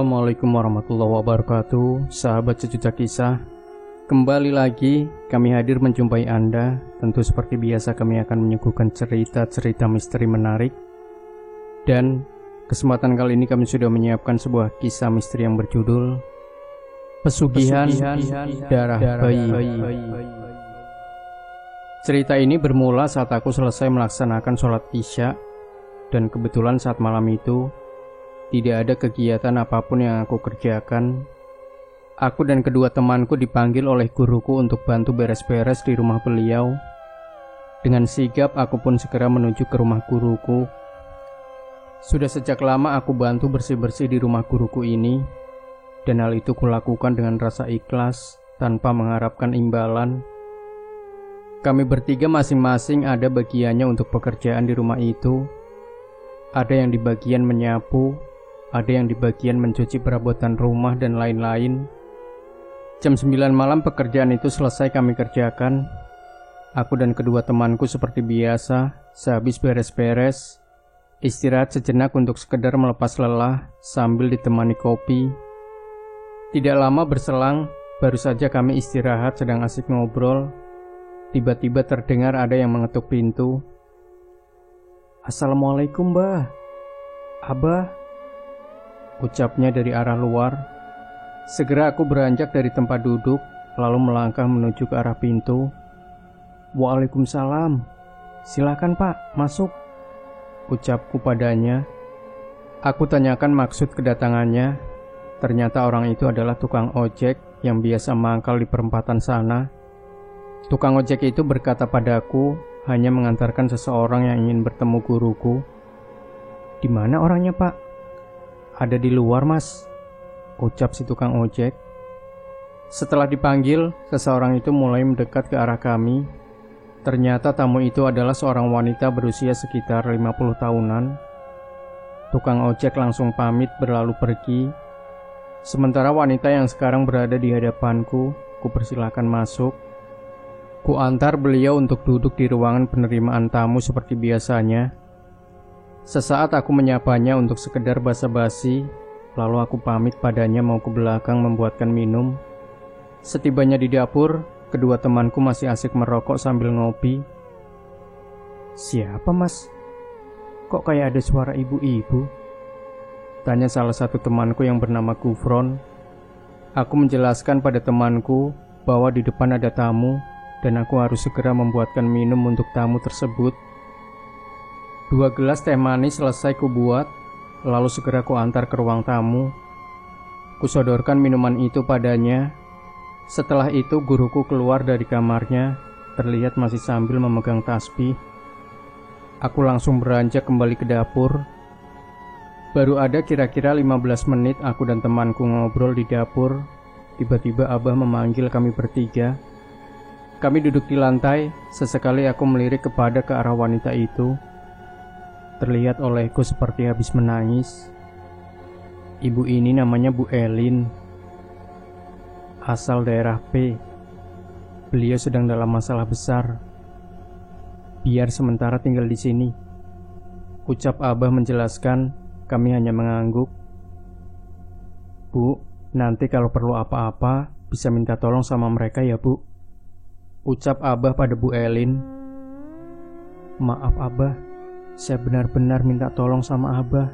Assalamualaikum warahmatullahi wabarakatuh, sahabat sejuta kisah. Kembali lagi kami hadir menjumpai Anda. Tentu seperti biasa kami akan menyuguhkan cerita-cerita misteri menarik. Dan kesempatan kali ini kami sudah menyiapkan sebuah kisah misteri yang berjudul Pesugihan Darah Bayi. Cerita ini bermula saat aku selesai melaksanakan sholat Isya. Dan kebetulan saat malam itu tidak ada kegiatan apapun yang aku kerjakan. Aku dan kedua temanku dipanggil oleh guruku untuk bantu beres-beres di rumah beliau. Dengan sigap aku pun segera menuju ke rumah guruku. Sudah sejak lama aku bantu bersih-bersih di rumah guruku ini, dan hal itu kulakukan dengan rasa ikhlas tanpa mengharapkan imbalan. Kami bertiga masing-masing ada bagiannya untuk pekerjaan di rumah itu. Ada yang di bagian menyapu, ada yang di bagian mencuci perabotan rumah dan lain-lain. Jam 9 malam pekerjaan itu selesai kami kerjakan. Aku dan kedua temanku seperti biasa, sehabis beres-beres, istirahat sejenak untuk sekedar melepas lelah sambil ditemani kopi. Tidak lama berselang, baru saja kami istirahat sedang asik ngobrol. Tiba-tiba terdengar ada yang mengetuk pintu. "Assalamualaikum, Mbah." "Abah," ucapnya dari arah luar. Segera aku beranjak dari tempat duduk, lalu melangkah menuju ke arah pintu. "Waalaikumsalam. Silakan Pak, masuk," ucapku padanya. Aku tanyakan maksud kedatangannya. Ternyata orang itu adalah tukang ojek yang biasa mangkal di perempatan sana. Tukang ojek itu berkata padaku hanya mengantarkan seseorang yang ingin bertemu guruku. "Di mana orangnya, Pak?" "Ada di luar, Mas," ucap si tukang ojek. Setelah dipanggil, seseorang itu mulai mendekat ke arah kami. Ternyata tamu itu adalah seorang wanita berusia sekitar 50 tahunan. Tukang ojek langsung pamit berlalu pergi. Sementara wanita yang sekarang berada di hadapanku, kupersilakan masuk. Ku antar beliau untuk duduk di ruangan penerimaan tamu seperti biasanya. Sesaat aku menyapanya untuk sekedar basa-basi, lalu aku pamit padanya mau ke belakang membuatkan minum. Setibanya di dapur, kedua temanku masih asik merokok sambil ngopi. "Siapa, Mas? Kok kayak ada suara ibu-ibu?" tanya salah satu temanku yang bernama Gufron. Aku menjelaskan pada temanku bahwa di depan ada tamu, dan aku harus segera membuatkan minum untuk tamu tersebut. 2 gelas teh manis selesai kubuat, lalu segera kuantar ke ruang tamu. Kusodorkan minuman itu padanya. Setelah itu guruku keluar dari kamarnya, terlihat masih sambil memegang tasbih. Aku langsung beranjak kembali ke dapur. Baru ada kira-kira 15 menit aku dan temanku ngobrol di dapur. Tiba-tiba Abah memanggil kami bertiga. Kami duduk di lantai, sesekali aku melirik ke arah wanita itu. Terlihat olehku seperti habis menangis. Ibu ini namanya Bu Elin, asal daerah P. Beliau sedang dalam masalah besar. Biar sementara tinggal di sini, ucap Abah menjelaskan. Kami hanya mengangguk. "Bu, nanti kalau perlu apa-apa bisa minta tolong sama mereka ya, Bu," ucap Abah pada Bu Elin. "Maaf Abah, saya benar-benar minta tolong sama Abah.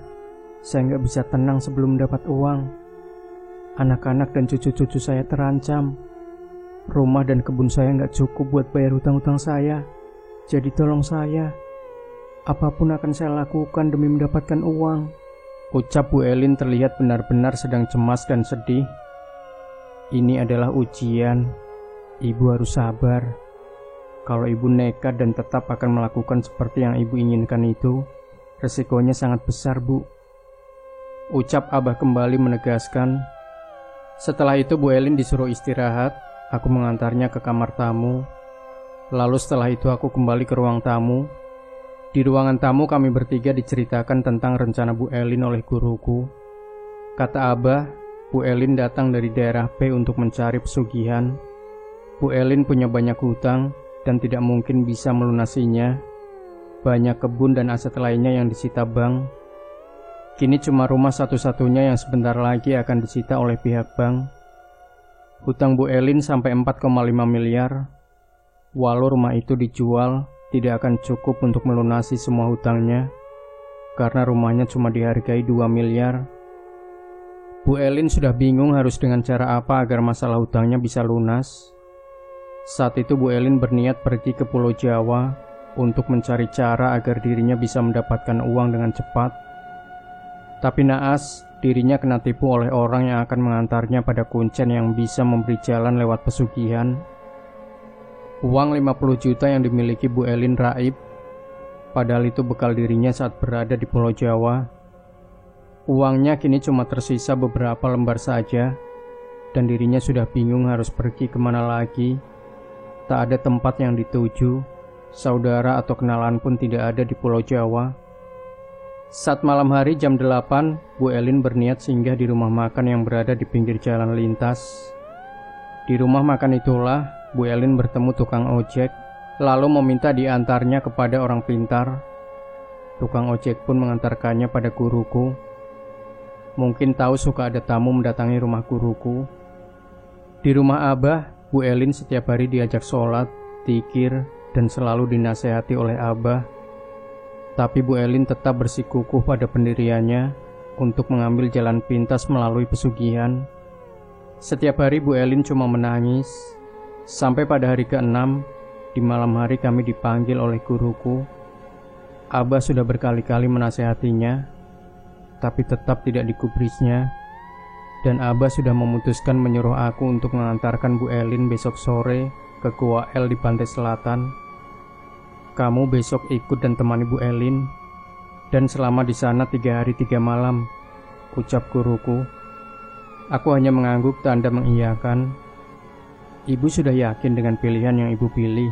Saya nggak bisa tenang sebelum dapat uang. Anak-anak dan cucu-cucu saya terancam. Rumah dan kebun saya nggak cukup buat bayar hutang-hutang saya. Jadi tolong saya. Apapun akan saya lakukan demi mendapatkan uang," ucap Bu Elin terlihat benar-benar sedang cemas dan sedih. Ini adalah ujian. Ibu harus sabar. Kalau ibu nekat dan tetap akan melakukan seperti yang ibu inginkan itu, resikonya sangat besar, Bu, ucap Abah kembali menegaskan. Setelah itu Bu Elin disuruh istirahat. Aku mengantarnya ke kamar tamu. Lalu setelah itu aku kembali ke ruang tamu. Di ruangan tamu kami bertiga diceritakan tentang rencana Bu Elin oleh guruku. Kata Abah, Bu Elin datang dari daerah P untuk mencari pesugihan. Bu Elin punya banyak hutang dan tidak mungkin bisa melunasinya. Banyak kebun dan aset lainnya yang disita bank. Kini cuma rumah satu-satunya yang sebentar lagi akan disita oleh pihak bank. Hutang Bu Elin sampai 4,5 miliar. Walau rumah itu dijual, tidak akan cukup untuk melunasi semua hutangnya, karena rumahnya cuma dihargai 2 miliar. Bu Elin sudah bingung harus dengan cara apa agar masalah hutangnya bisa lunas. Saat itu Bu Elin berniat pergi ke Pulau Jawa untuk mencari cara agar dirinya bisa mendapatkan uang dengan cepat. Tapi naas, dirinya kena tipu oleh orang yang akan mengantarnya pada kuncen yang bisa memberi jalan lewat pesugihan. Uang 50 juta yang dimiliki Bu Elin raib, padahal itu bekal dirinya saat berada di Pulau Jawa. Uangnya kini cuma tersisa beberapa lembar saja, dan dirinya sudah bingung harus pergi kemana lagi. Tak ada tempat yang dituju, saudara atau kenalan pun tidak ada di Pulau Jawa. Saat malam hari jam 8, Bu Elin berniat singgah di rumah makan yang berada di pinggir jalan lintas. Di rumah makan itulah Bu Elin bertemu tukang ojek, lalu meminta diantarnya kepada orang pintar. Tukang ojek pun mengantarkannya pada guruku. Mungkin tahu suka ada tamu mendatangi rumah guruku. Di rumah Abah, Bu Elin setiap hari diajak sholat, zikir, dan selalu dinasehati oleh Abah. Tapi Bu Elin tetap bersikukuh pada pendiriannya untuk mengambil jalan pintas melalui pesugihan. Setiap hari Bu Elin cuma menangis. Sampai pada hari ke-6, di malam hari kami dipanggil oleh guruku. Abah sudah berkali-kali menasehatinya, tapi tetap tidak digubrisnya. Dan Abah sudah memutuskan menyuruh aku untuk mengantarkan Bu Elin besok sore ke Gua L di pantai selatan. Kamu besok ikut dan temani Bu Elin, dan selama di sana 3 hari 3 malam, ucap guruku. Aku hanya mengangguk tanda mengiyakan. Ibu sudah yakin dengan pilihan yang ibu pilih,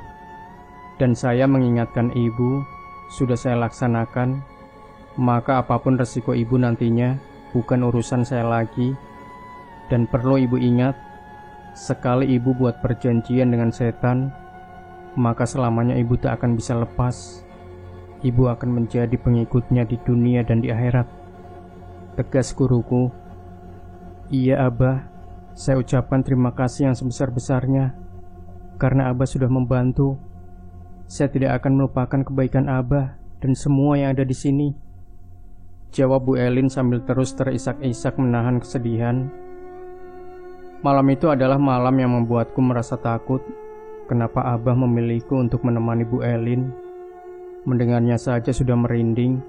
dan saya mengingatkan ibu, sudah saya laksanakan, maka apapun resiko ibu nantinya bukan urusan saya lagi. Dan perlu ibu ingat, sekali ibu buat perjanjian dengan setan, maka selamanya ibu tak akan bisa lepas. Ibu akan menjadi pengikutnya di dunia dan di akhirat, tegas guruku. Iya Abah, saya ucapkan terima kasih yang sebesar-besarnya, karena Abah sudah membantu. Saya tidak akan melupakan kebaikan Abah dan semua yang ada di sini, jawab Bu Elin sambil terus terisak-isak menahan kesedihan. Malam itu adalah malam yang membuatku merasa takut. Kenapa Abah memilihku untuk menemani Bu Elin? Mendengarnya saja sudah merinding.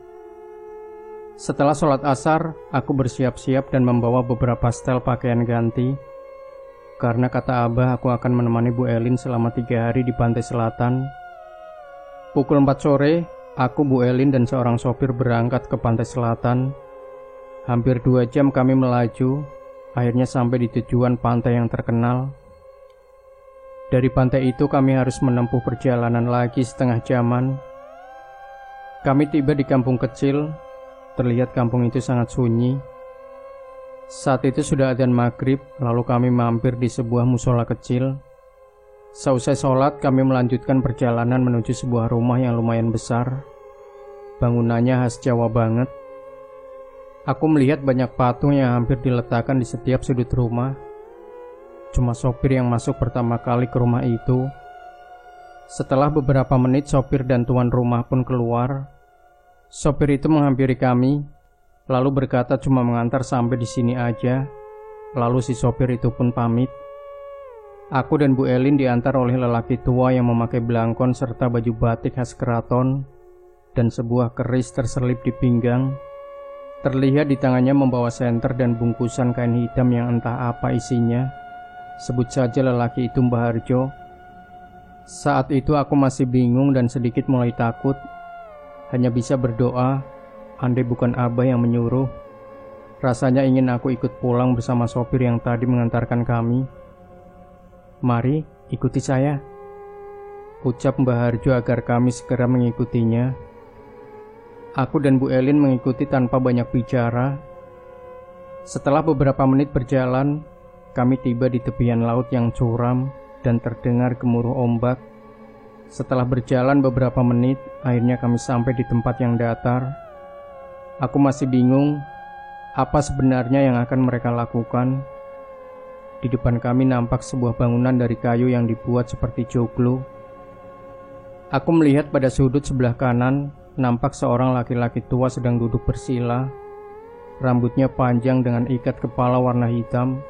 Setelah sholat asar, aku bersiap-siap dan membawa beberapa setel pakaian ganti. Karena kata Abah, aku akan menemani Bu Elin selama 3 hari di pantai selatan. Pukul 4 sore, aku, Bu Elin, dan seorang sopir berangkat ke pantai selatan. Hampir 2 jam kami melaju, akhirnya sampai di tujuan pantai yang terkenal. Dari pantai itu kami harus menempuh perjalanan lagi setengah jaman. Kami tiba di kampung kecil. Terlihat kampung itu sangat sunyi. Saat itu sudah adzan maghrib, lalu kami mampir di sebuah musola kecil. Seusai sholat, kami melanjutkan perjalanan menuju sebuah rumah yang lumayan besar. Bangunannya khas Jawa banget. Aku melihat banyak patung yang hampir diletakkan di setiap sudut rumah. Cuma sopir yang masuk pertama kali ke rumah itu. Setelah beberapa menit sopir dan tuan rumah pun keluar. Sopir itu menghampiri kami, lalu berkata cuma mengantar sampai di sini aja. Lalu si sopir itu pun pamit. Aku dan Bu Elin diantar oleh lelaki tua yang memakai belangkon serta baju batik khas keraton dan sebuah keris terselip di pinggang. Terlihat di tangannya membawa senter dan bungkusan kain hitam yang entah apa isinya. Sebut saja lelaki itu Mbah Harjo. Saat itu aku masih bingung dan sedikit mulai takut. Hanya bisa berdoa, andai bukan Abah yang menyuruh. Rasanya ingin aku ikut pulang bersama sopir yang tadi mengantarkan kami. Mari, ikuti saya, ucap Mbah Harjo agar kami segera mengikutinya. Aku dan Bu Elin mengikuti tanpa banyak bicara. Setelah beberapa menit berjalan, kami tiba di tepian laut yang curam dan terdengar gemuruh ombak. Setelah berjalan beberapa menit, akhirnya kami sampai di tempat yang datar. Aku masih bingung Apa sebenarnya yang akan mereka lakukan? Di depan kami nampak sebuah bangunan dari kayu yang dibuat seperti joglo. Aku melihat pada sudut sebelah kanan, nampak seorang laki-laki tua sedang duduk bersila. Rambutnya panjang dengan ikat kepala warna hitam.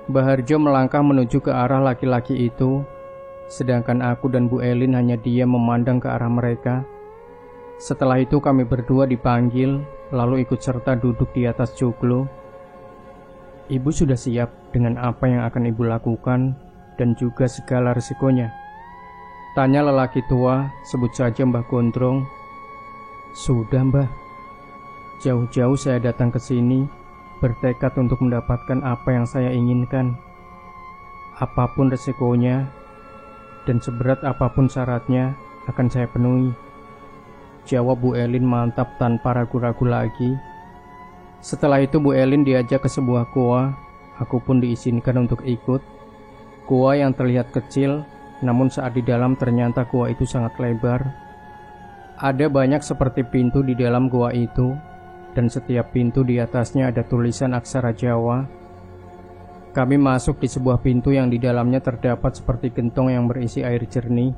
Mbah Harjo melangkah menuju ke arah laki-laki itu, sedangkan aku dan Bu Elin hanya diam memandang ke arah mereka. Setelah itu kami berdua dipanggil, lalu ikut serta duduk di atas joglo. Ibu sudah siap dengan apa yang akan ibu lakukan dan juga segala risikonya? Tanya lelaki tua, sebut saja Mbah Gondrong. Sudah, Mbah. Jauh-jauh saya datang ke sini, bertekad untuk mendapatkan apa yang saya inginkan. Apapun resikonya, dan seberat apapun syaratnya, akan saya penuhi. Jawab Bu Elin mantap tanpa ragu-ragu lagi. Setelah itu Bu Elin diajak ke sebuah goa. Aku pun diizinkan untuk ikut. Goa yang terlihat kecil, namun saat di dalam ternyata goa itu sangat lebar. Ada banyak seperti pintu di dalam goa itu, dan setiap pintu di atasnya ada tulisan aksara Jawa. Kami masuk di sebuah pintu yang di dalamnya terdapat seperti gentong yang berisi air jernih.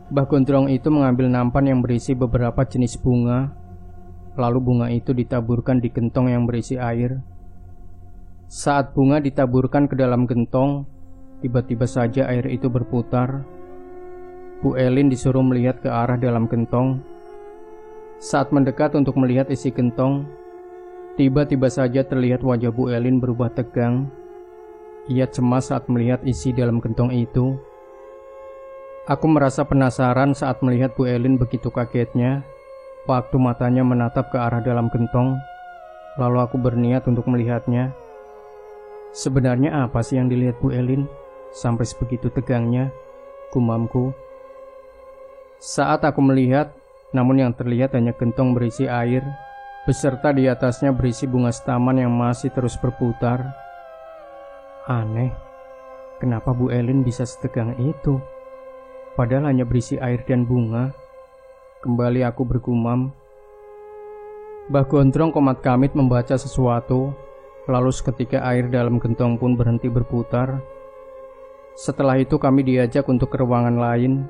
Mbah Gondrong itu mengambil nampan yang berisi beberapa jenis bunga, lalu bunga itu ditaburkan di gentong yang berisi air. Saat bunga ditaburkan ke dalam gentong, tiba-tiba saja air itu berputar. Bu Elin disuruh melihat ke arah dalam gentong. Saat mendekat untuk melihat isi gentong, tiba-tiba saja terlihat wajah Bu Elin berubah tegang. Ia cemas saat melihat isi dalam gentong itu. Aku merasa penasaran saat melihat Bu Elin begitu kagetnya waktu matanya menatap ke arah dalam gentong. Lalu aku berniat untuk melihatnya. Sebenarnya apa sih yang dilihat Bu Elin? Sampai sebegitu tegangnya, gumamku. Saat aku melihat, namun yang terlihat hanya gentong berisi air, beserta di atasnya berisi bunga setaman yang masih terus berputar. Aneh, kenapa Bu Elin bisa setegang itu? Padahal hanya berisi air dan bunga. Kembali aku bergumam. Mbah Gondrong komat kamit membaca sesuatu, lalu seketika air dalam gentong pun berhenti berputar. Setelah itu kami diajak untuk ke ruangan lain.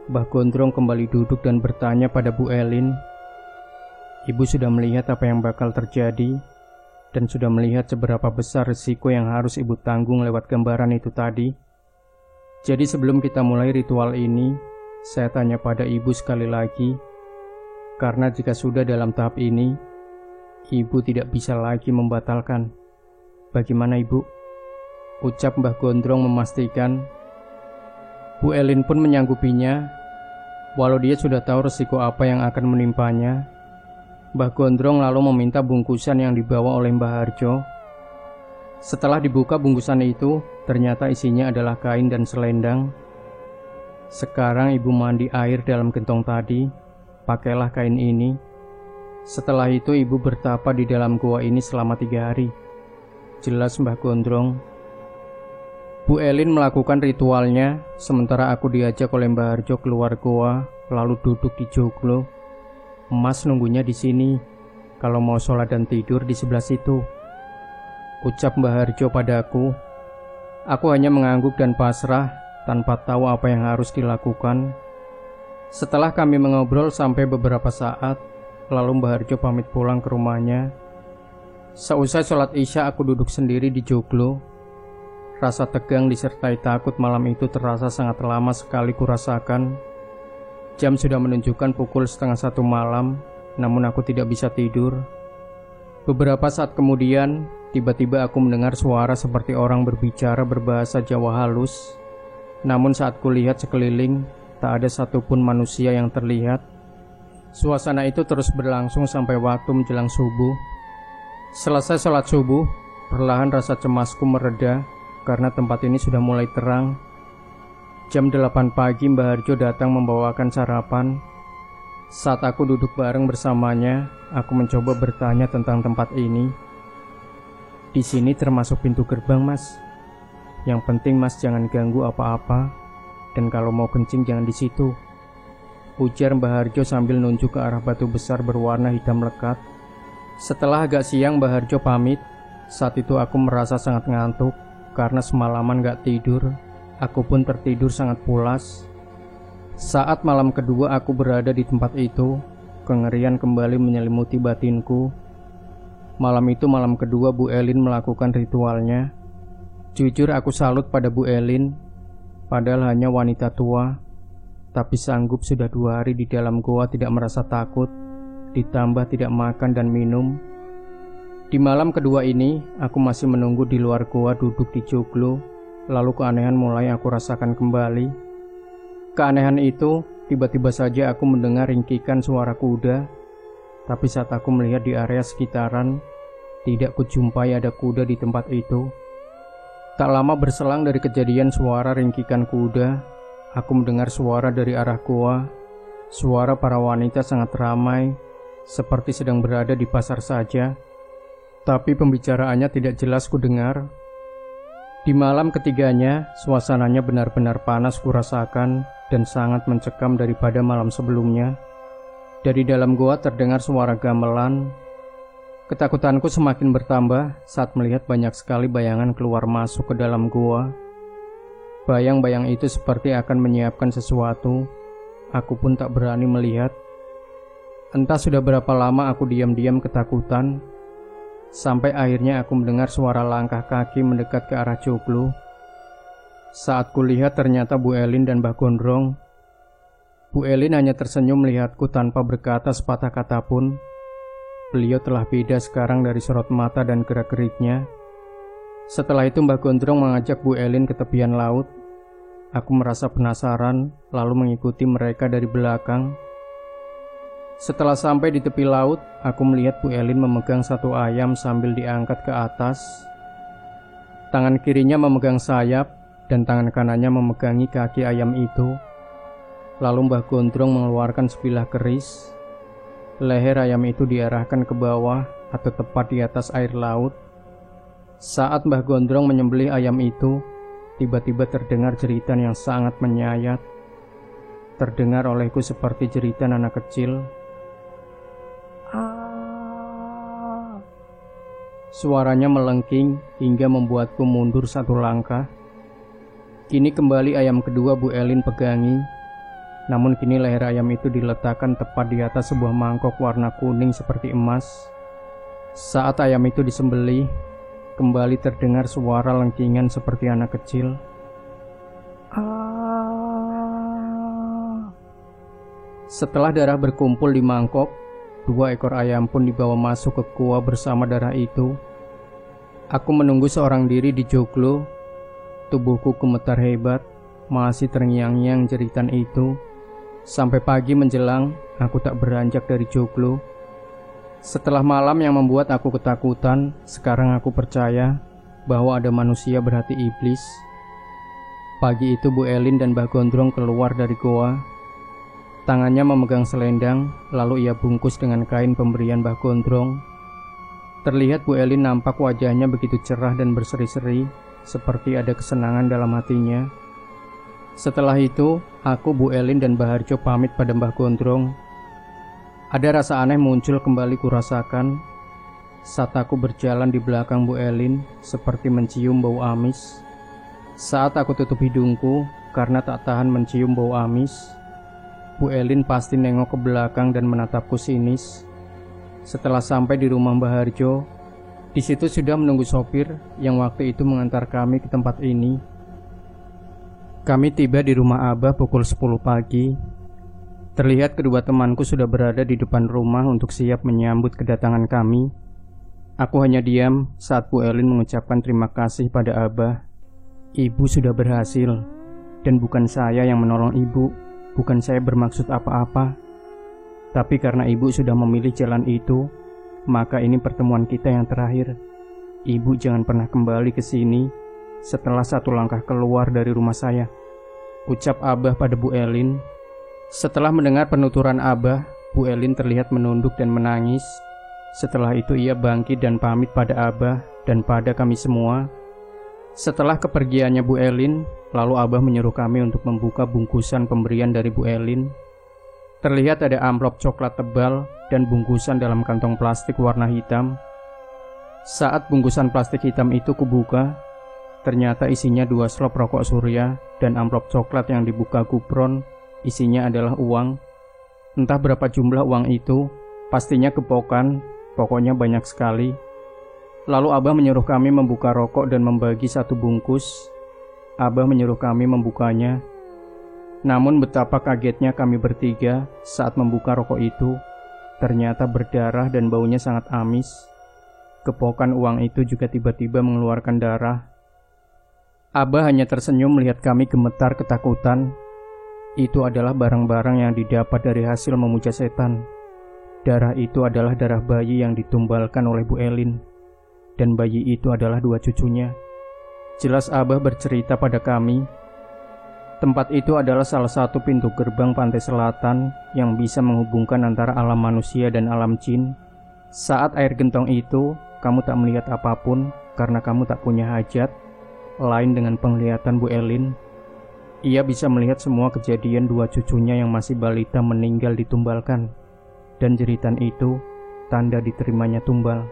Mbah Gondrong kembali duduk dan bertanya pada Bu Elin. Ibu sudah melihat apa yang bakal terjadi, dan sudah melihat seberapa besar risiko yang harus ibu tanggung lewat gambaran itu tadi. Jadi sebelum kita mulai ritual ini, saya tanya pada ibu sekali lagi, karena jika sudah dalam tahap ini, ibu tidak bisa lagi membatalkan. Bagaimana ibu? Ucap Mbah Gondrong memastikan. Bu Elin pun menyanggupinya, walau dia sudah tahu resiko apa yang akan menimpanya. Mbah Gondrong lalu meminta bungkusan yang dibawa oleh Mbah Harjo. Setelah dibuka bungkusan itu, ternyata isinya adalah kain dan selendang. Sekarang ibu mandi air dalam gentong tadi, pakailah kain ini. Setelah itu ibu bertapa di dalam goa ini selama 3 hari. Jelas Mbah Gondrong. Bu Elin melakukan ritualnya, sementara aku diajak oleh Mbah Harjo keluar goa, lalu duduk di joglo. Mas nunggunya di sini, kalau mau sholat dan tidur di sebelah situ, ucap Mbah Harjo padaku. Aku hanya mengangguk dan pasrah, tanpa tahu apa yang harus dilakukan. Setelah kami mengobrol sampai beberapa saat, lalu Mbah Harjo pamit pulang ke rumahnya. Seusai sholat Isya aku duduk sendiri di joglo. Rasa tegang disertai takut malam itu terasa sangat lama sekali kurasakan. Jam sudah menunjukkan pukul 12:30 malam, namun aku tidak bisa tidur. Beberapa saat kemudian, tiba-tiba aku mendengar suara seperti orang berbicara berbahasa Jawa halus. Namun saat kulihat sekeliling, tak ada satupun manusia yang terlihat. Suasana itu terus berlangsung sampai waktu menjelang subuh. Selesai sholat subuh, perlahan rasa cemasku mereda karena tempat ini sudah mulai terang. Jam 8 pagi Mbah Harjo datang membawakan sarapan. Saat aku duduk bareng bersamanya, aku mencoba bertanya tentang tempat ini. Di sini termasuk pintu gerbang, Mas. Yang penting Mas jangan ganggu apa-apa, dan kalau mau kencing jangan di situ, ujar Mbah Harjo sambil nunjuk ke arah batu besar berwarna hitam lekat. Setelah agak siang Mbah Harjo pamit. Saat itu aku merasa sangat ngantuk karena semalaman gak tidur. Aku pun tertidur sangat pulas. Saat malam kedua aku berada di tempat itu, kengerian kembali menyelimuti batinku. Malam itu malam kedua Bu Elin melakukan ritualnya. Jujur aku salut pada Bu Elin. Padahal hanya wanita tua, tapi sanggup sudah 2 hari di dalam goa tidak merasa takut, ditambah tidak makan dan minum. Di malam kedua ini, aku masih menunggu di luar goa duduk di joglo. Lalu keanehan mulai aku rasakan kembali. Keanehan itu, tiba-tiba saja aku mendengar ringkikan suara kuda. Tapi saat aku melihat di area sekitaran, tidak kujumpai ada kuda di tempat itu. Tak lama berselang dari kejadian suara ringkikan kuda, aku mendengar suara dari arah goa. Suara para wanita sangat ramai, seperti sedang berada di pasar saja. Tapi pembicaraannya tidak jelas kudengar. Di malam ketiganya, suasananya benar-benar panas kurasakan dan sangat mencekam daripada malam sebelumnya. Dari dalam goa terdengar suara gamelan. Ketakutanku semakin bertambah saat melihat banyak sekali bayangan keluar masuk ke dalam goa. Bayang-bayang itu seperti akan menyiapkan sesuatu. Aku pun tak berani melihat. Entah sudah berapa lama aku diam-diam ketakutan, sampai akhirnya aku mendengar suara langkah kaki mendekat ke arah joglo. Saat kulihat ternyata Bu Elin dan Mbah Gondrong. Bu Elin hanya tersenyum melihatku tanpa berkata sepatah kata pun. Beliau telah beda sekarang dari sorot mata dan gerak-geriknya. Setelah itu Mbah Gondrong mengajak Bu Elin ke tepian laut. Aku merasa penasaran, lalu mengikuti mereka dari belakang. Setelah sampai di tepi laut, aku melihat Bu Elin memegang satu ayam sambil diangkat ke atas. Tangan kirinya memegang sayap, dan tangan kanannya memegangi kaki ayam itu. Lalu Mbah Gondrong mengeluarkan sebilah keris. Leher ayam itu diarahkan ke bawah atau tepat di atas air laut. Saat Mbah Gondrong menyembelih ayam itu, tiba-tiba terdengar jeritan yang sangat menyayat. Terdengar olehku seperti jeritan anak kecil. Suaranya melengking hingga membuatku mundur satu langkah. Kini kembali ayam kedua Bu Elin pegangi. Namun kini leher ayam itu diletakkan tepat di atas sebuah mangkok warna kuning seperti emas. Saat ayam itu disembelih, kembali terdengar suara lengkingan seperti anak kecil. Setelah darah berkumpul di mangkok, 2 ekor ayam pun dibawa masuk ke goa bersama darah itu. Aku menunggu seorang diri di joglo. Tubuhku gemetar hebat, masih terngiang-ngiang jeritan itu. Sampai pagi menjelang, aku tak beranjak dari joglo. Setelah malam yang membuat aku ketakutan, sekarang aku percaya bahwa ada manusia berhati iblis. Pagi itu Bu Elin dan Mbah Gondrong keluar dari goa. Tangannya memegang selendang, lalu ia bungkus dengan kain pemberian Mbah Gondrong. Terlihat Bu Elin nampak wajahnya begitu cerah dan berseri-seri, seperti ada kesenangan dalam hatinya. Setelah itu, aku, Bu Elin, dan Mbah Harjo pamit pada Mbah Gondrong. Ada rasa aneh muncul kembali kurasakan saat aku berjalan di belakang Bu Elin, seperti mencium bau amis. Saat aku tutup hidungku karena tak tahan mencium bau amis, Bu Elin pasti nengok ke belakang dan menatapku sinis. Setelah sampai di rumah Mbah Harjo, di situ sudah menunggu sopir yang waktu itu mengantar kami ke tempat ini. Kami tiba di rumah Abah pukul 10 pagi. Terlihat kedua temanku sudah berada di depan rumah untuk siap menyambut kedatangan kami. Aku hanya diam saat Bu Elin mengucapkan terima kasih pada Abah. Ibu sudah berhasil, dan bukan saya yang menolong ibu. Bukan saya bermaksud apa-apa. Tapi karena ibu sudah memilih jalan itu, maka ini pertemuan kita yang terakhir. Ibu jangan pernah kembali ke sini setelah satu langkah keluar dari rumah saya, ucap Abah pada Bu Elin. Setelah mendengar penuturan Abah, Bu Elin terlihat menunduk dan menangis. Setelah itu ia bangkit dan pamit pada Abah dan pada kami semua. Setelah kepergiannya Bu Elin, lalu Abah menyuruh kami untuk membuka bungkusan pemberian dari Bu Elin. Terlihat ada amplop coklat tebal dan bungkusan dalam kantong plastik warna hitam. Saat bungkusan plastik hitam itu kubuka, ternyata isinya 2 slop rokok Surya dan amplop coklat yang dibuka kupron isinya adalah uang. Entah berapa jumlah uang itu, pastinya kepokan, pokoknya banyak sekali. Lalu Abah menyuruh kami membuka rokok dan membagi 1 bungkus. Abah menyuruh kami membukanya. Namun betapa kagetnya kami bertiga saat membuka rokok itu. Ternyata berdarah dan baunya sangat amis. Kepokan uang itu juga tiba-tiba mengeluarkan darah. Abah hanya tersenyum melihat kami gemetar ketakutan. Itu adalah barang-barang yang didapat dari hasil memuja setan. Darah itu adalah darah bayi yang ditumbalkan oleh Bu Elin. Dan bayi itu adalah 2 cucunya. Jelas Abah bercerita pada kami. Tempat itu adalah salah satu pintu gerbang pantai selatan yang bisa menghubungkan antara alam manusia dan alam jin. Saat air gentong itu, kamu tak melihat apapun karena kamu tak punya hajat lain dengan penglihatan Bu Elin. Ia bisa melihat semua kejadian 2 cucunya yang masih balita meninggal ditumbalkan. Dan jeritan itu tanda diterimanya tumbal.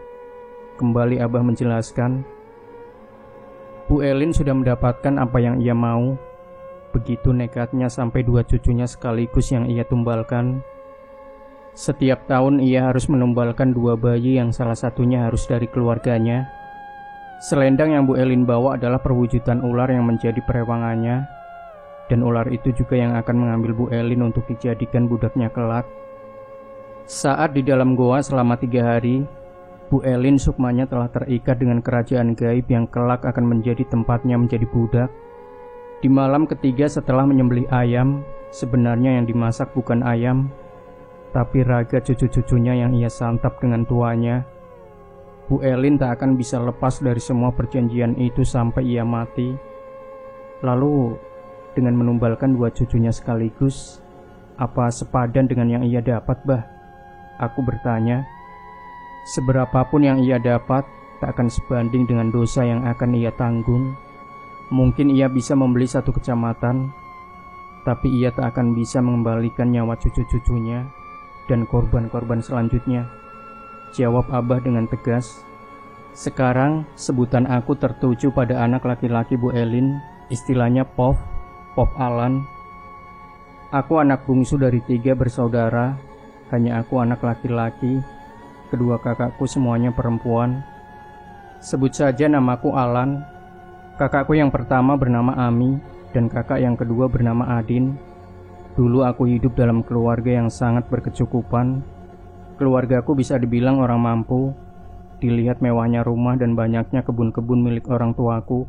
Kembali Abah menjelaskan, Bu Elin sudah mendapatkan apa yang ia mau. Begitu nekatnya sampai 2 cucunya sekaligus yang ia tumbalkan. Setiap tahun ia harus menumbalkan 2 bayi yang salah satunya harus dari keluarganya. Selendang yang Bu Elin bawa adalah perwujudan ular yang menjadi perewangannya. Dan ular itu juga yang akan mengambil Bu Elin untuk dijadikan budaknya kelak. Saat di dalam goa selama 3 hari, Bu Elin sukmanya telah terikat dengan kerajaan gaib yang kelak akan menjadi tempatnya menjadi budak. Di malam ketiga setelah menyembelih ayam, sebenarnya yang dimasak bukan ayam, tapi raga cucu-cucunya yang ia santap dengan tuanya. Bu Elin tak akan bisa lepas dari semua perjanjian itu sampai ia mati. Lalu, dengan menumbalkan 2 cucunya sekaligus, apa sepadan dengan yang ia dapat, Bah? Aku bertanya. Seberapapun yang ia dapat, tak akan sebanding dengan dosa yang akan ia tanggung. Mungkin ia bisa membeli 1 kecamatan, tapi ia tak akan bisa mengembalikan nyawa cucu-cucunya dan korban-korban selanjutnya. Jawab Abah dengan tegas. Sekarang, sebutan aku tertuju pada anak laki-laki Bu Elin, istilahnya Pop Alan. Aku anak bungsu dari 3 bersaudara, hanya aku anak laki-laki. Kedua kakakku semuanya perempuan. Sebut saja namaku Alan. Kakakku yang pertama bernama Ami dan kakak yang kedua bernama Adin. Dulu aku hidup dalam keluarga yang sangat berkecukupan. Keluargaku bisa dibilang orang mampu. Dilihat mewahnya rumah dan banyaknya kebun-kebun milik orang tuaku.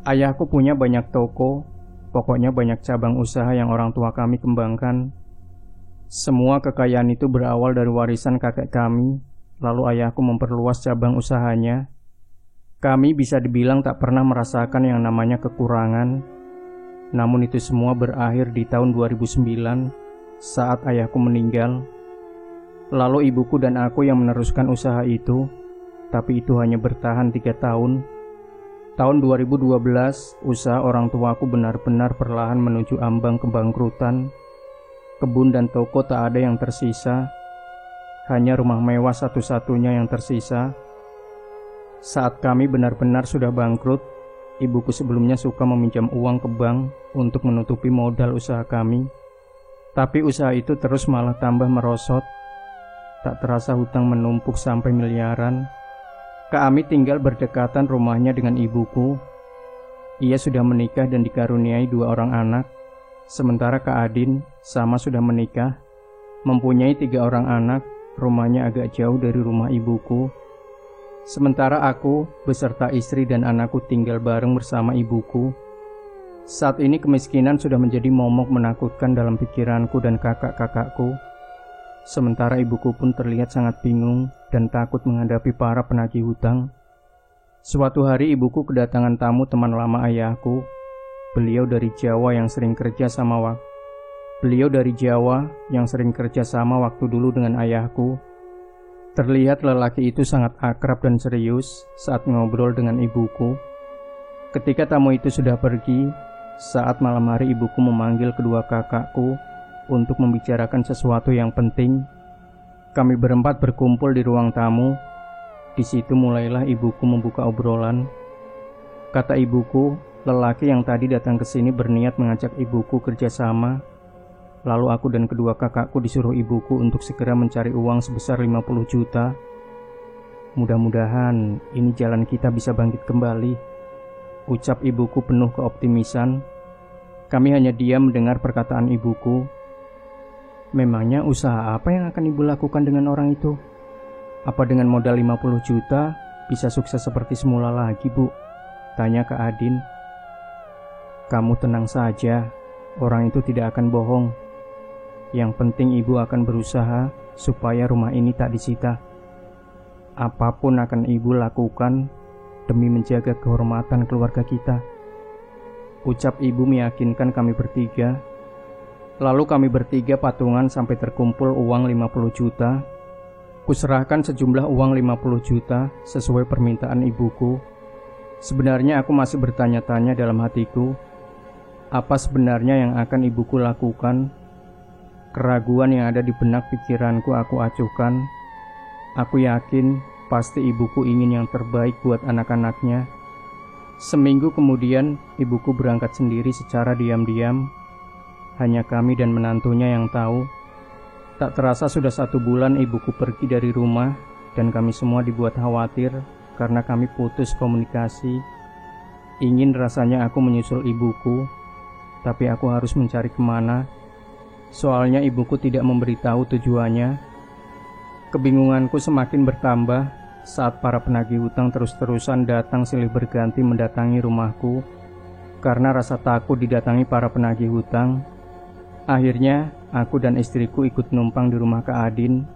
Ayahku punya banyak toko. Pokoknya banyak cabang usaha yang orang tua kami kembangkan. Semua kekayaan itu berawal dari warisan kakek kami, lalu ayahku memperluas cabang usahanya. Kami bisa dibilang tak pernah merasakan yang namanya kekurangan. Namun itu semua berakhir di tahun 2009 saat ayahku meninggal. Lalu ibuku dan aku yang meneruskan usaha itu, tapi itu hanya bertahan 3 tahun. Tahun 2012, usaha orang tuaku benar-benar perlahan menuju ambang kebangkrutan. Kebun dan toko tak ada yang tersisa. Hanya rumah mewah satu-satunya yang tersisa. Saat kami benar-benar sudah bangkrut, ibuku sebelumnya suka meminjam uang ke bank untuk menutupi modal usaha kami. Tapi usaha itu terus malah tambah merosot. Tak terasa hutang menumpuk sampai miliaran. Kak Ami tinggal berdekatan rumahnya dengan ibuku. Ia sudah menikah dan dikaruniai 2 orang anak. Sementara Kak Adin sama sudah menikah, mempunyai 3 orang anak, rumahnya agak jauh dari rumah ibuku. Sementara aku beserta istri dan anakku tinggal bareng bersama ibuku. Saat ini kemiskinan sudah menjadi momok menakutkan dalam pikiranku dan kakak-kakakku. Sementara ibuku pun terlihat sangat bingung dan takut menghadapi para penagih hutang. Suatu hari ibuku kedatangan tamu teman lama ayahku. Beliau dari Jawa yang sering kerja sama waktu dulu dengan ayahku. Terlihat lelaki itu sangat akrab dan serius saat ngobrol dengan ibuku. Ketika tamu itu sudah pergi, saat malam hari ibuku memanggil kedua kakakku untuk membicarakan sesuatu yang penting. Kami berempat berkumpul di ruang tamu. Di situ mulailah ibuku membuka obrolan. Kata ibuku, lelaki yang tadi datang ke sini berniat mengajak ibuku kerjasama. Lalu aku dan kedua kakakku disuruh ibuku untuk segera mencari uang sebesar 50 juta. Mudah-mudahan ini jalan kita bisa bangkit kembali, ucap ibuku penuh keoptimisan. Kami hanya diam mendengar perkataan ibuku. Memangnya usaha apa yang akan ibu lakukan dengan orang itu? Apa dengan modal 50 juta bisa sukses seperti semula lagi, Bu? Tanya Kak Adin. Kamu tenang saja, orang itu tidak akan bohong. Yang penting ibu akan berusaha supaya rumah ini tak disita. Apapun akan ibu lakukan demi menjaga kehormatan keluarga kita, ucap ibu meyakinkan kami bertiga. Lalu kami bertiga patungan sampai terkumpul uang 50 juta. Kuserahkan sejumlah uang 50 juta sesuai permintaan ibuku. Sebenarnya aku masih bertanya-tanya dalam hatiku, apa sebenarnya yang akan ibuku lakukan? Keraguan yang ada di benak pikiranku aku acuhkan. Aku yakin pasti ibuku ingin yang terbaik buat anak-anaknya. Seminggu kemudian ibuku berangkat sendiri secara diam-diam. Hanya kami dan menantunya yang tahu. Tak terasa sudah 1 bulan ibuku pergi dari rumah, dan kami semua dibuat khawatir karena kami putus komunikasi. Ingin rasanya aku menyusul ibuku, tapi aku harus mencari kemana. Soalnya ibuku tidak memberitahu tujuannya. Kebingunganku semakin bertambah saat para penagih hutang terus-terusan datang silih berganti mendatangi rumahku karena rasa takut didatangi para penagih hutang. Akhirnya aku dan istriku ikut numpang di rumah Kak Adin,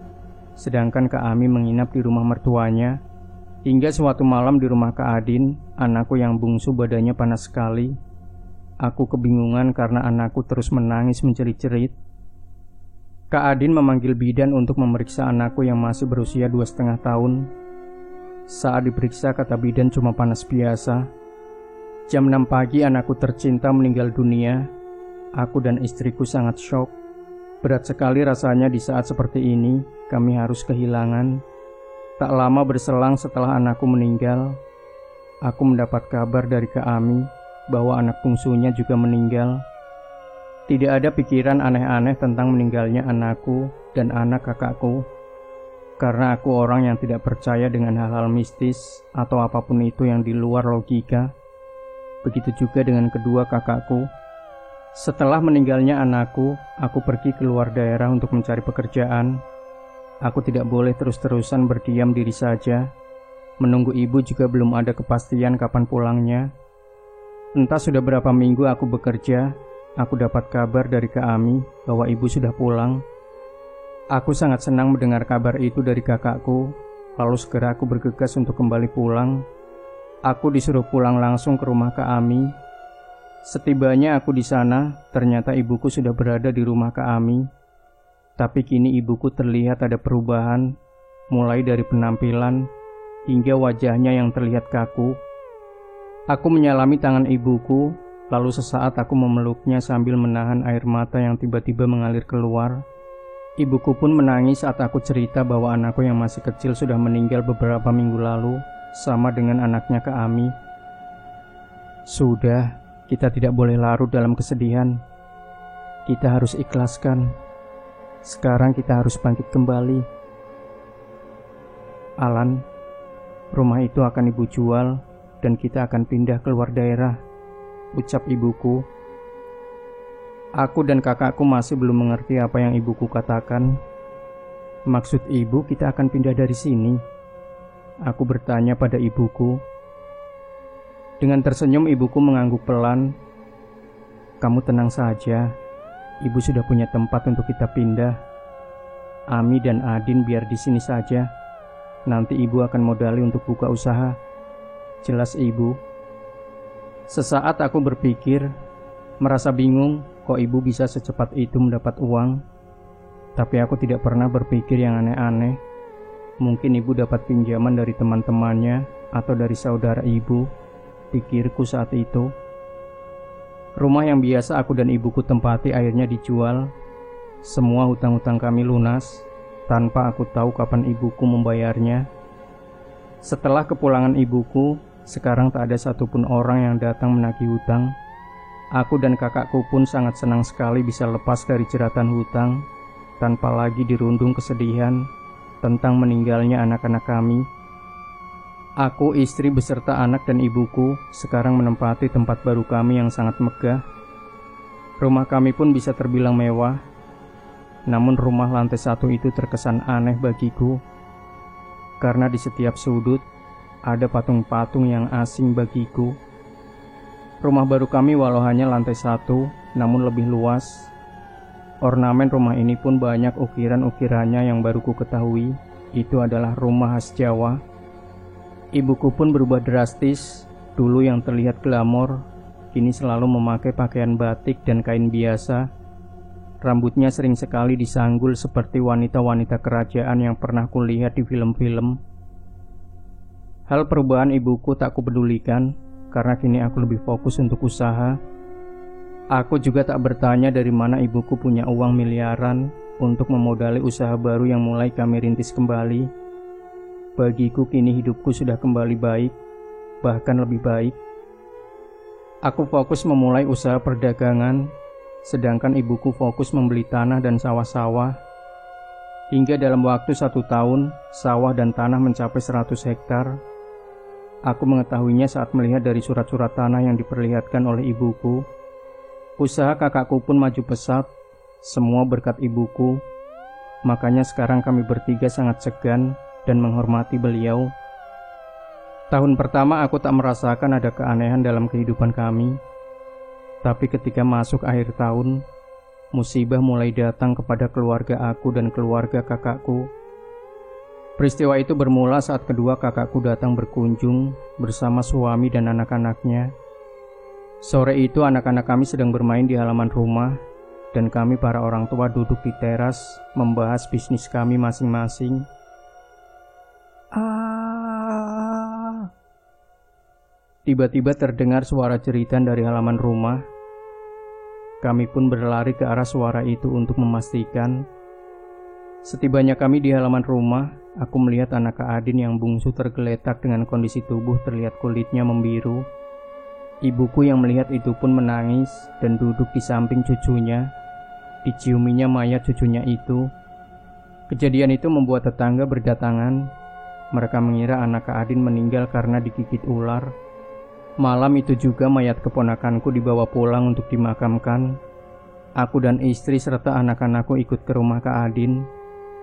sedangkan Kak Ami menginap di rumah mertuanya. Hingga suatu malam di rumah Kak Adin, anakku yang bungsu badannya panas sekali. Aku kebingungan karena anakku terus menangis menjerit-jerit. Kak Adin memanggil bidan untuk memeriksa anakku yang masih berusia 2,5 tahun. Saat diperiksa kata bidan cuma panas biasa. Jam 6 pagi anakku tercinta meninggal dunia. Aku dan istriku sangat syok. Berat sekali rasanya di saat seperti ini kami harus kehilangan. Tak lama berselang setelah anakku meninggal, aku mendapat kabar dari Kak Ami bahwa anak bungsunya juga meninggal. Tidak ada pikiran aneh-aneh tentang meninggalnya anakku dan anak kakakku, karena aku orang yang tidak percaya dengan hal-hal mistis atau apapun itu yang di luar logika. Begitu juga dengan kedua kakakku. Setelah meninggalnya anakku, aku pergi keluar daerah untuk mencari pekerjaan. Aku tidak boleh terus-terusan berdiam diri saja. Menunggu ibu juga belum ada kepastian kapan pulangnya. Entah sudah berapa minggu aku bekerja, aku dapat kabar dari Kak Ami bahwa ibu sudah pulang. Aku sangat senang mendengar kabar itu dari kakakku. Lalu segera aku bergegas untuk kembali pulang. Aku disuruh pulang langsung ke rumah Kak Ami. Setibanya aku di sana, ternyata ibuku sudah berada di rumah Kak Ami. Tapi kini ibuku terlihat ada perubahan, mulai dari penampilan hingga wajahnya yang terlihat kaku. Aku menyalami tangan ibuku, lalu sesaat aku memeluknya sambil menahan air mata yang tiba-tiba mengalir keluar. Ibuku pun menangis saat aku cerita bahwa anakku yang masih kecil sudah meninggal beberapa minggu lalu, sama dengan anaknya Kak Ami. Sudah, kita tidak boleh larut dalam kesedihan. Kita harus ikhlaskan. Sekarang kita harus bangkit kembali. Alan, rumah itu akan ibu jual dan kita akan pindah keluar daerah, ucap ibuku. Aku dan kakakku masih belum mengerti apa yang ibuku katakan. Maksud ibu kita akan pindah dari sini? Aku bertanya pada ibuku. Dengan tersenyum ibuku mengangguk pelan. Kamu tenang saja, ibu sudah punya tempat untuk kita pindah. Ami dan Adin biar di sini saja. Nanti ibu akan modali untuk buka usaha, jelas ibu. Sesaat aku berpikir, merasa bingung kok ibu bisa secepat itu mendapat uang. Tapi aku tidak pernah berpikir yang aneh-aneh. Mungkin ibu dapat pinjaman dari teman-temannya atau dari saudara ibu, pikirku saat itu. Rumah yang biasa aku dan ibuku tempati akhirnya dijual. Semua hutang-hutang kami lunas tanpa aku tahu kapan ibuku membayarnya. Setelah kepulangan ibuku, sekarang tak ada satupun orang yang datang menagih hutang. Aku dan kakakku pun sangat senang sekali bisa lepas dari jeratan hutang tanpa lagi dirundung kesedihan tentang meninggalnya anak-anak kami. Aku, istri beserta anak dan ibuku sekarang menempati tempat baru kami yang sangat megah. Rumah kami pun bisa terbilang mewah. Namun rumah lantai 1 itu terkesan aneh bagiku, karena di setiap sudut ada patung-patung yang asing bagiku. Rumah baru kami walau hanya lantai 1, namun lebih luas. Ornamen rumah ini pun banyak ukiran-ukirannya yang baru ku ketahui itu adalah rumah khas Jawa. Ibuku pun berubah drastis. Dulu yang terlihat glamor, kini selalu memakai pakaian batik dan kain biasa. Rambutnya sering sekali disanggul seperti wanita-wanita kerajaan yang pernah kulihat di film-film. Hal perubahan ibuku tak kupedulikan, karena kini aku lebih fokus untuk usaha. Aku juga tak bertanya dari mana ibuku punya uang miliaran untuk memodali usaha baru yang mulai kami rintis kembali. Bagiku kini hidupku sudah kembali baik, bahkan lebih baik. Aku fokus memulai usaha perdagangan, sedangkan ibuku fokus membeli tanah dan sawah-sawah. Hingga dalam waktu 1 tahun, sawah dan tanah mencapai 100 hektar. Aku mengetahuinya saat melihat dari surat-surat tanah yang diperlihatkan oleh ibuku. Usaha kakakku pun maju pesat, semua berkat ibuku. Makanya sekarang kami bertiga sangat segan dan menghormati beliau. Tahun pertama aku tak merasakan ada keanehan dalam kehidupan kami. Tapi ketika masuk akhir tahun, musibah mulai datang kepada keluarga aku dan keluarga kakakku. Peristiwa itu bermula saat kedua kakakku datang berkunjung bersama suami dan anak-anaknya. Sore itu anak-anak kami sedang bermain di halaman rumah, dan kami para orang tua duduk di teras membahas bisnis kami masing-masing. Tiba-tiba terdengar suara jeritan dari halaman rumah. Kami pun berlari ke arah suara itu untuk memastikan. Setibanya kami di halaman rumah, aku melihat anak Kak Adin yang bungsu tergeletak dengan kondisi tubuh terlihat kulitnya membiru. Ibuku yang melihat itu pun menangis dan duduk di samping cucunya. Diciuminya mayat cucunya itu. Kejadian itu membuat tetangga berdatangan. Mereka mengira anak Kak Adin meninggal karena digigit ular. Malam itu juga mayat keponakanku dibawa pulang untuk dimakamkan. Aku dan istri serta anak-anakku ikut ke rumah Kak Adin.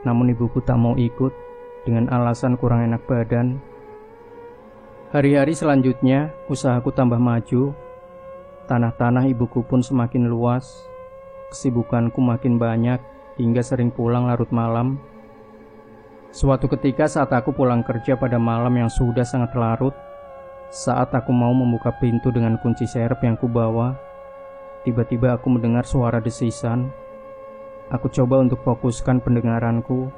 Namun ibuku tak mau ikut dengan alasan kurang enak badan. Hari-hari selanjutnya usahaku tambah maju. Tanah-tanah ibuku pun semakin luas. Kesibukanku makin banyak hingga sering pulang larut malam. Suatu ketika saat aku pulang kerja pada malam yang sudah sangat larut, saat aku mau membuka pintu dengan kunci serep yang kubawa, tiba-tiba aku mendengar suara desisan. Aku coba untuk fokuskan pendengaranku.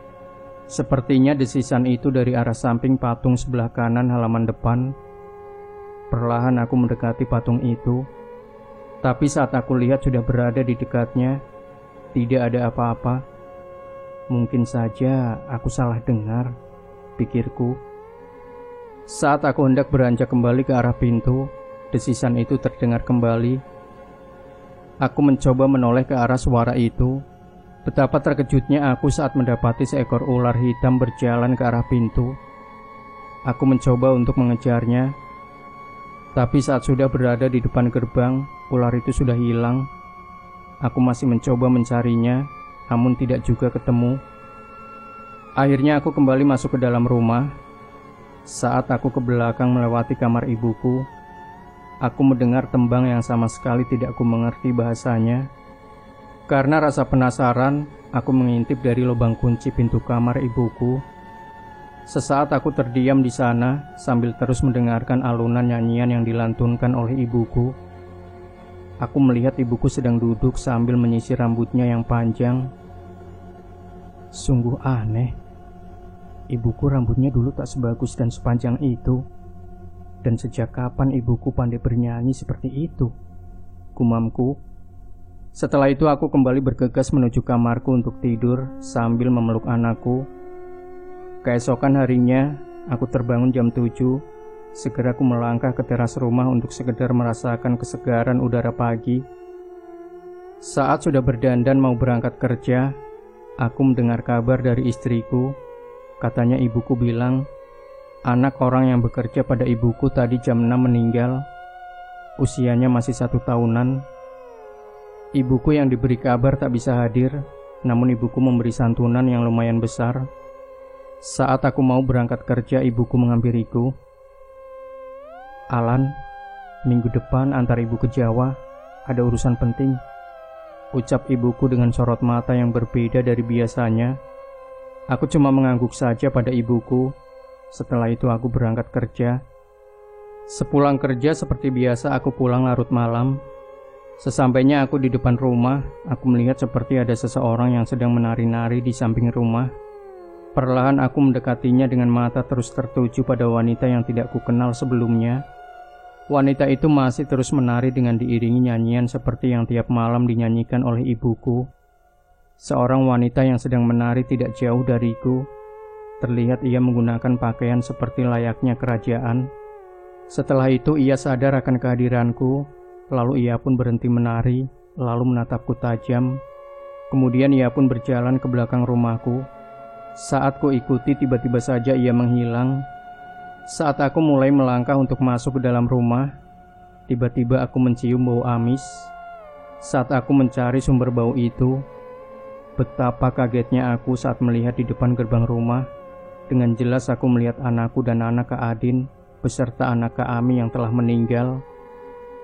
Sepertinya desisan itu dari arah samping patung sebelah kanan halaman depan. Perlahan aku mendekati patung itu. Tapi saat aku lihat sudah berada di dekatnya, tidak ada apa-apa. Mungkin saja aku salah dengar, pikirku. Saat aku hendak beranjak kembali ke arah pintu, desisan itu terdengar kembali. Aku mencoba menoleh ke arah suara itu. Betapa terkejutnya aku saat mendapati seekor ular hitam berjalan ke arah pintu. Aku mencoba untuk mengejarnya. Tapi saat sudah berada di depan gerbang, ular itu sudah hilang. Aku masih mencoba mencarinya, namun tidak juga ketemu. Akhirnya aku kembali masuk ke dalam rumah. Saat aku ke belakang melewati kamar ibuku, aku mendengar tembang yang sama sekali tidak aku mengerti bahasanya. Karena rasa penasaran, aku mengintip dari lubang kunci pintu kamar ibuku. Sesaat aku terdiam di sana sambil terus mendengarkan alunan nyanyian yang dilantunkan oleh ibuku. Aku melihat ibuku sedang duduk sambil menyisir rambutnya yang panjang. Sungguh aneh. Ibuku rambutnya dulu tak sebagus dan sepanjang itu. Dan sejak kapan ibuku pandai bernyanyi seperti itu? Gumamku. Setelah itu aku kembali bergegas menuju kamarku untuk tidur sambil memeluk anakku. Keesokan harinya, aku terbangun jam 7. Segera aku melangkah ke teras rumah untuk sekedar merasakan kesegaran udara pagi. Saat sudah berdandan mau berangkat kerja, aku mendengar kabar dari istriku. Katanya ibuku bilang, anak orang yang bekerja pada ibuku tadi jam 6 meninggal. Usianya masih 1 tahunan. Ibuku yang diberi kabar tak bisa hadir, namun ibuku memberi santunan yang lumayan besar. Saat aku mau berangkat kerja, ibuku menghampiriku. Alan, minggu depan antar ibu ke Jawa, ada urusan penting, ucap ibuku dengan sorot mata yang berbeda dari biasanya. Aku cuma mengangguk saja pada ibuku. Setelah itu aku berangkat kerja. Sepulang kerja seperti biasa aku pulang larut malam. Sesampainya aku di depan rumah, aku melihat seperti ada seseorang yang sedang menari-nari di samping rumah. Perlahan aku mendekatinya dengan mata terus tertuju pada wanita yang tidak kukenal sebelumnya. Wanita itu masih terus menari dengan diiringi nyanyian seperti yang tiap malam dinyanyikan oleh ibuku. Seorang wanita yang sedang menari tidak jauh dariku. Terlihat ia menggunakan pakaian seperti layaknya kerajaan. Setelah itu ia sadar akan kehadiranku, lalu ia pun berhenti menari, lalu menatapku tajam. Kemudian ia pun berjalan ke belakang rumahku. Saat ku ikuti, tiba-tiba saja ia menghilang. Saat aku mulai melangkah untuk masuk ke dalam rumah, tiba-tiba aku mencium bau amis. Saat aku mencari sumber bau itu, betapa kagetnya aku saat melihat di depan gerbang rumah. Dengan jelas aku melihat anakku dan anak Kak Adin beserta anak Kak Ami yang telah meninggal.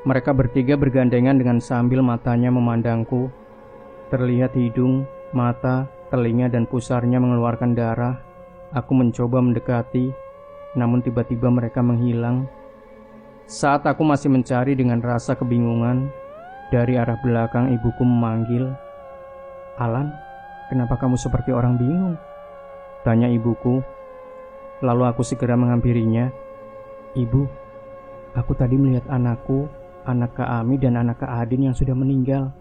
Mereka bertiga bergandengan dengan sambil matanya memandangku. Terlihat hidung, mata, telinga dan pusarnya mengeluarkan darah. Aku mencoba mendekati, namun tiba-tiba mereka menghilang. Saat aku masih mencari dengan rasa kebingungan, dari arah belakang ibuku memanggil, "Alan, kenapa kamu seperti orang bingung?" tanya ibuku. Lalu aku segera menghampirinya. "Ibu, aku tadi melihat anakku, anak Kak Ami dan anak Kak Adin yang sudah meninggal,"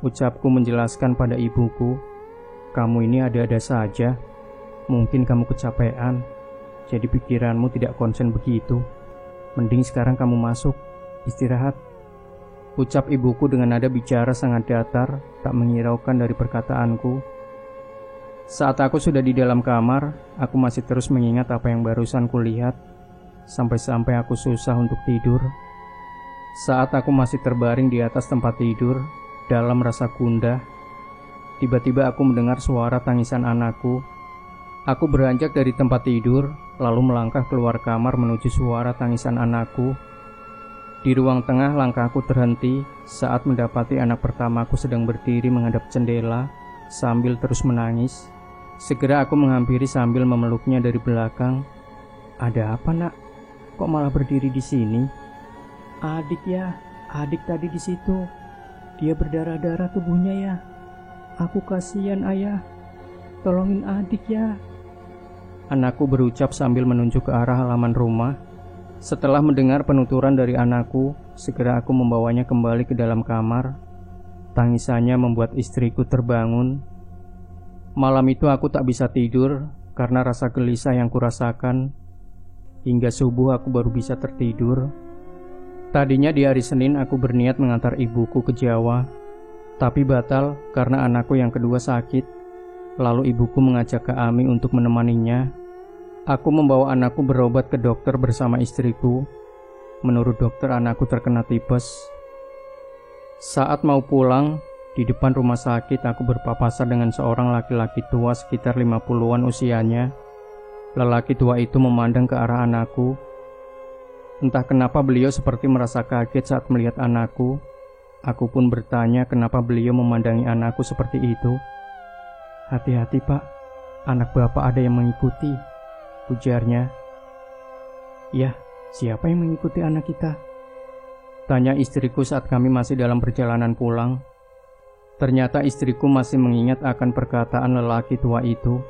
ucapku menjelaskan pada ibuku. "Kamu ini ada-ada saja. Mungkin kamu kecapean, jadi pikiranmu tidak konsen begitu. Mending sekarang kamu masuk, istirahat," ucap ibuku dengan nada bicara sangat datar, tak menghiraukan dari perkataanku. Saat aku sudah di dalam kamar, aku masih terus mengingat apa yang barusan kulihat, sampai-sampai aku susah untuk tidur. Saat aku masih terbaring di atas tempat tidur, dalam rasa gundah, tiba-tiba aku mendengar suara tangisan anakku. Aku beranjak dari tempat tidur, lalu melangkah keluar kamar menuju suara tangisan anakku. Di ruang tengah langkahku terhenti saat mendapati anak pertamaku sedang berdiri menghadap jendela sambil terus menangis. Segera aku menghampiri sambil memeluknya dari belakang. "Ada apa, Nak? Kok malah berdiri di sini?" "Adik ya, adik tadi di situ. Dia berdarah-darah tubuhnya ya. Aku kasihan, Ayah. Tolongin adik ya," anakku berucap sambil menunjuk ke arah halaman rumah. Setelah mendengar penuturan dari anakku, segera aku membawanya kembali ke dalam kamar. Tangisannya membuat istriku terbangun. Malam itu aku tak bisa tidur karena rasa gelisah yang kurasakan. Hingga subuh aku baru bisa tertidur. Tadinya di hari Senin aku berniat mengantar ibuku ke Jawa, tapi batal karena anakku yang kedua sakit. Lalu ibuku mengajak Kak Ami untuk menemaninya. Aku membawa anakku berobat ke dokter bersama istriku. Menurut dokter, anakku terkena tipes. Saat mau pulang, di depan rumah sakit aku berpapasan dengan seorang laki-laki tua sekitar 50-an usianya. Lelaki tua itu memandang ke arah anakku. Entah kenapa beliau seperti merasa kaget saat melihat anakku. Aku pun bertanya kenapa beliau memandangi anakku seperti itu. "Hati-hati, Pak, anak Bapak ada yang mengikuti," ujarnya. "Yah, siapa yang mengikuti anak kita?" tanya istriku saat kami masih dalam perjalanan pulang. Ternyata istriku masih mengingat akan perkataan lelaki tua itu.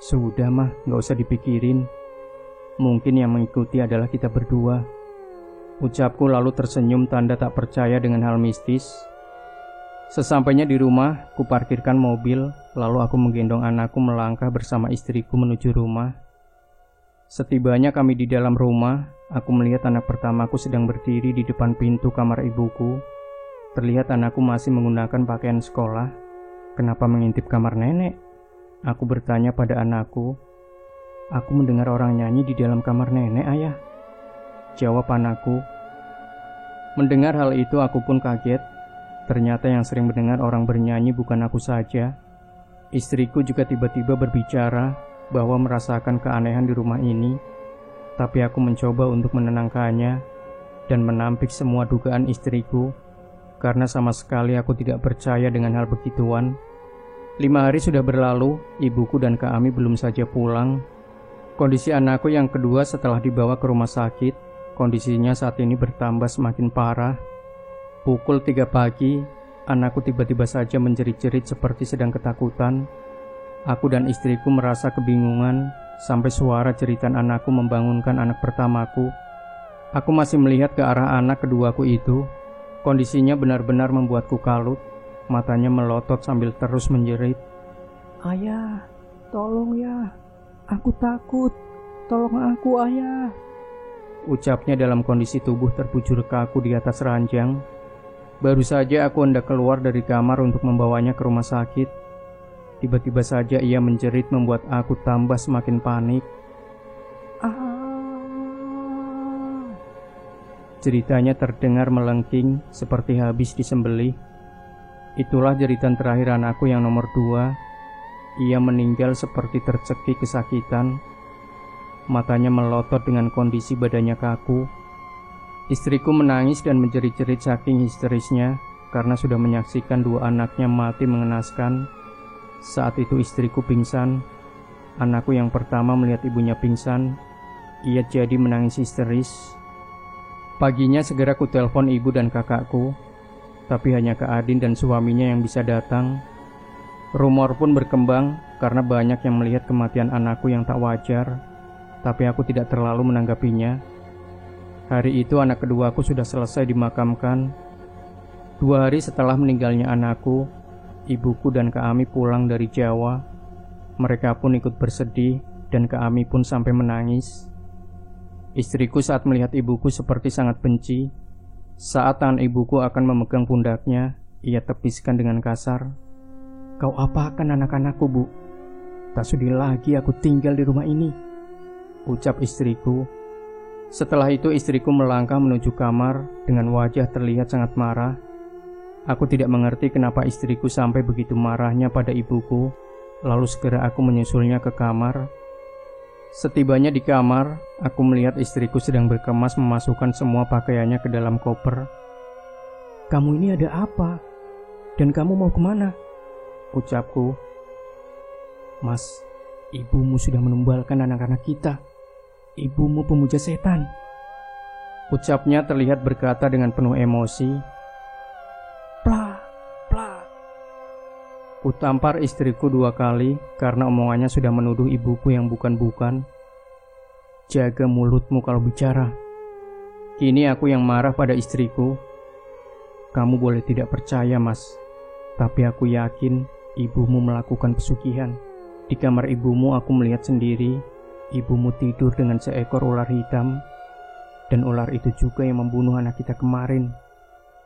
"Sudah mah, gak usah dipikirin. Mungkin yang mengikuti adalah kita berdua," ucapku lalu tersenyum tanda tak percaya dengan hal mistis. Sesampainya di rumah, kuparkirkan mobil, lalu aku menggendong anakku melangkah bersama istriku menuju rumah. Setibanya kami di dalam rumah, aku melihat anak pertamaku sedang berdiri di depan pintu kamar ibuku. Terlihat anakku masih menggunakan pakaian sekolah. Kenapa mengintip kamar nenek? Aku bertanya pada anakku. Aku mendengar orang nyanyi di dalam kamar nenek, ayah. Jawab anakku. Mendengar hal itu aku pun kaget. Ternyata yang sering mendengar orang bernyanyi bukan aku saja. Istriku juga tiba-tiba berbicara bahwa merasakan keanehan di rumah ini. Tapi aku mencoba untuk menenangkannya dan menampik semua dugaan istriku, karena sama sekali aku tidak percaya dengan hal begituan. 5 hari sudah berlalu, ibuku dan Kak Ami belum saja pulang. Kondisi anakku yang kedua setelah dibawa ke rumah sakit, kondisinya saat ini bertambah semakin parah. Pukul 3 pagi, anakku tiba-tiba saja menjerit-jerit seperti sedang ketakutan. Aku dan istriku merasa kebingungan sampai suara jeritan anakku membangunkan anak pertamaku. Aku masih melihat ke arah anak keduaku itu. Kondisinya benar-benar membuatku kalut. Matanya melotot sambil terus menjerit. Ayah, tolong ya. Aku takut. Tolong aku, ayah. Ucapnya dalam kondisi tubuh terbujur kaku di atas ranjang. Baru saja aku hendak keluar dari kamar untuk membawanya ke rumah sakit. Tiba-tiba saja ia menjerit membuat aku tambah semakin panik. Ceritanya terdengar melengking seperti habis disembelih. Itulah jeritan terakhir anakku yang nomor 2. Ia meninggal seperti tercekik kesakitan. Matanya melotot dengan kondisi badannya kaku. Istriku menangis dan menjerit-jerit saking histerisnya karena sudah menyaksikan 2 anaknya mati mengenaskan. Saat itu istriku pingsan. Anakku yang pertama melihat ibunya pingsan. Ia jadi menangis histeris. Paginya segera ku telepon ibu dan kakakku, tapi hanya Kak Adin dan suaminya yang bisa datang. Rumor pun berkembang karena banyak yang melihat kematian anakku yang tak wajar, tapi aku tidak terlalu menanggapinya. Hari itu anak keduaku sudah selesai dimakamkan. 2 hari setelah meninggalnya anakku, ibuku dan Kak Ami pulang dari Jawa. Mereka pun ikut bersedih dan Kak Ami pun sampai menangis. Istriku saat melihat ibuku seperti sangat benci. Saat tangan ibuku akan memegang pundaknya, ia tepiskan dengan kasar. Kau apakan anak-anakku, Bu? Tak sudi lagi aku tinggal di rumah ini, ucap istriku. Setelah itu istriku melangkah menuju kamar dengan wajah terlihat sangat marah. Aku tidak mengerti kenapa istriku sampai begitu marahnya pada ibuku. Lalu segera aku menyusulnya ke kamar. Setibanya di kamar, aku melihat istriku sedang berkemas memasukkan semua pakaiannya ke dalam koper. Kamu ini ada apa? Dan kamu mau kemana? Ucapku. Mas, ibumu sudah menumbalkan anak-anak kita. Ibumu pemuja setan, ucapnya terlihat berkata dengan penuh emosi. Plak, plak. Kutampar istriku 2 kali karena omongannya sudah menuduh ibuku yang bukan-bukan. Jaga mulutmu kalau bicara. Kini aku yang marah pada istriku. Kamu boleh tidak percaya, Mas, tapi aku yakin ibumu melakukan pesugihan. Di kamar ibumu aku melihat sendiri. Ibumu tidur dengan seekor ular hitam, dan ular itu juga yang membunuh anak kita kemarin.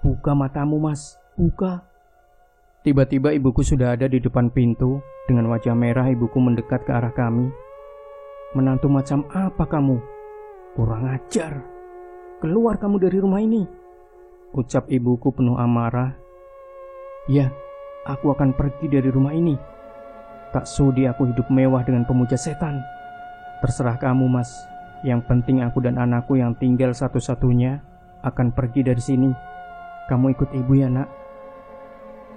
Buka matamu, Mas, buka. Tiba-tiba ibuku sudah ada di depan pintu. Dengan wajah merah ibuku mendekat ke arah kami. Menantu macam apa kamu? Kurang ajar. Keluar kamu dari rumah ini, ucap ibuku penuh amarah. Ya, aku akan pergi dari rumah ini. Tak sudi aku hidup mewah dengan pemuja setan. Terserah kamu, Mas. Yang penting aku dan anakku yang tinggal satu-satunya akan pergi dari sini. Kamu ikut ibu ya, Nak.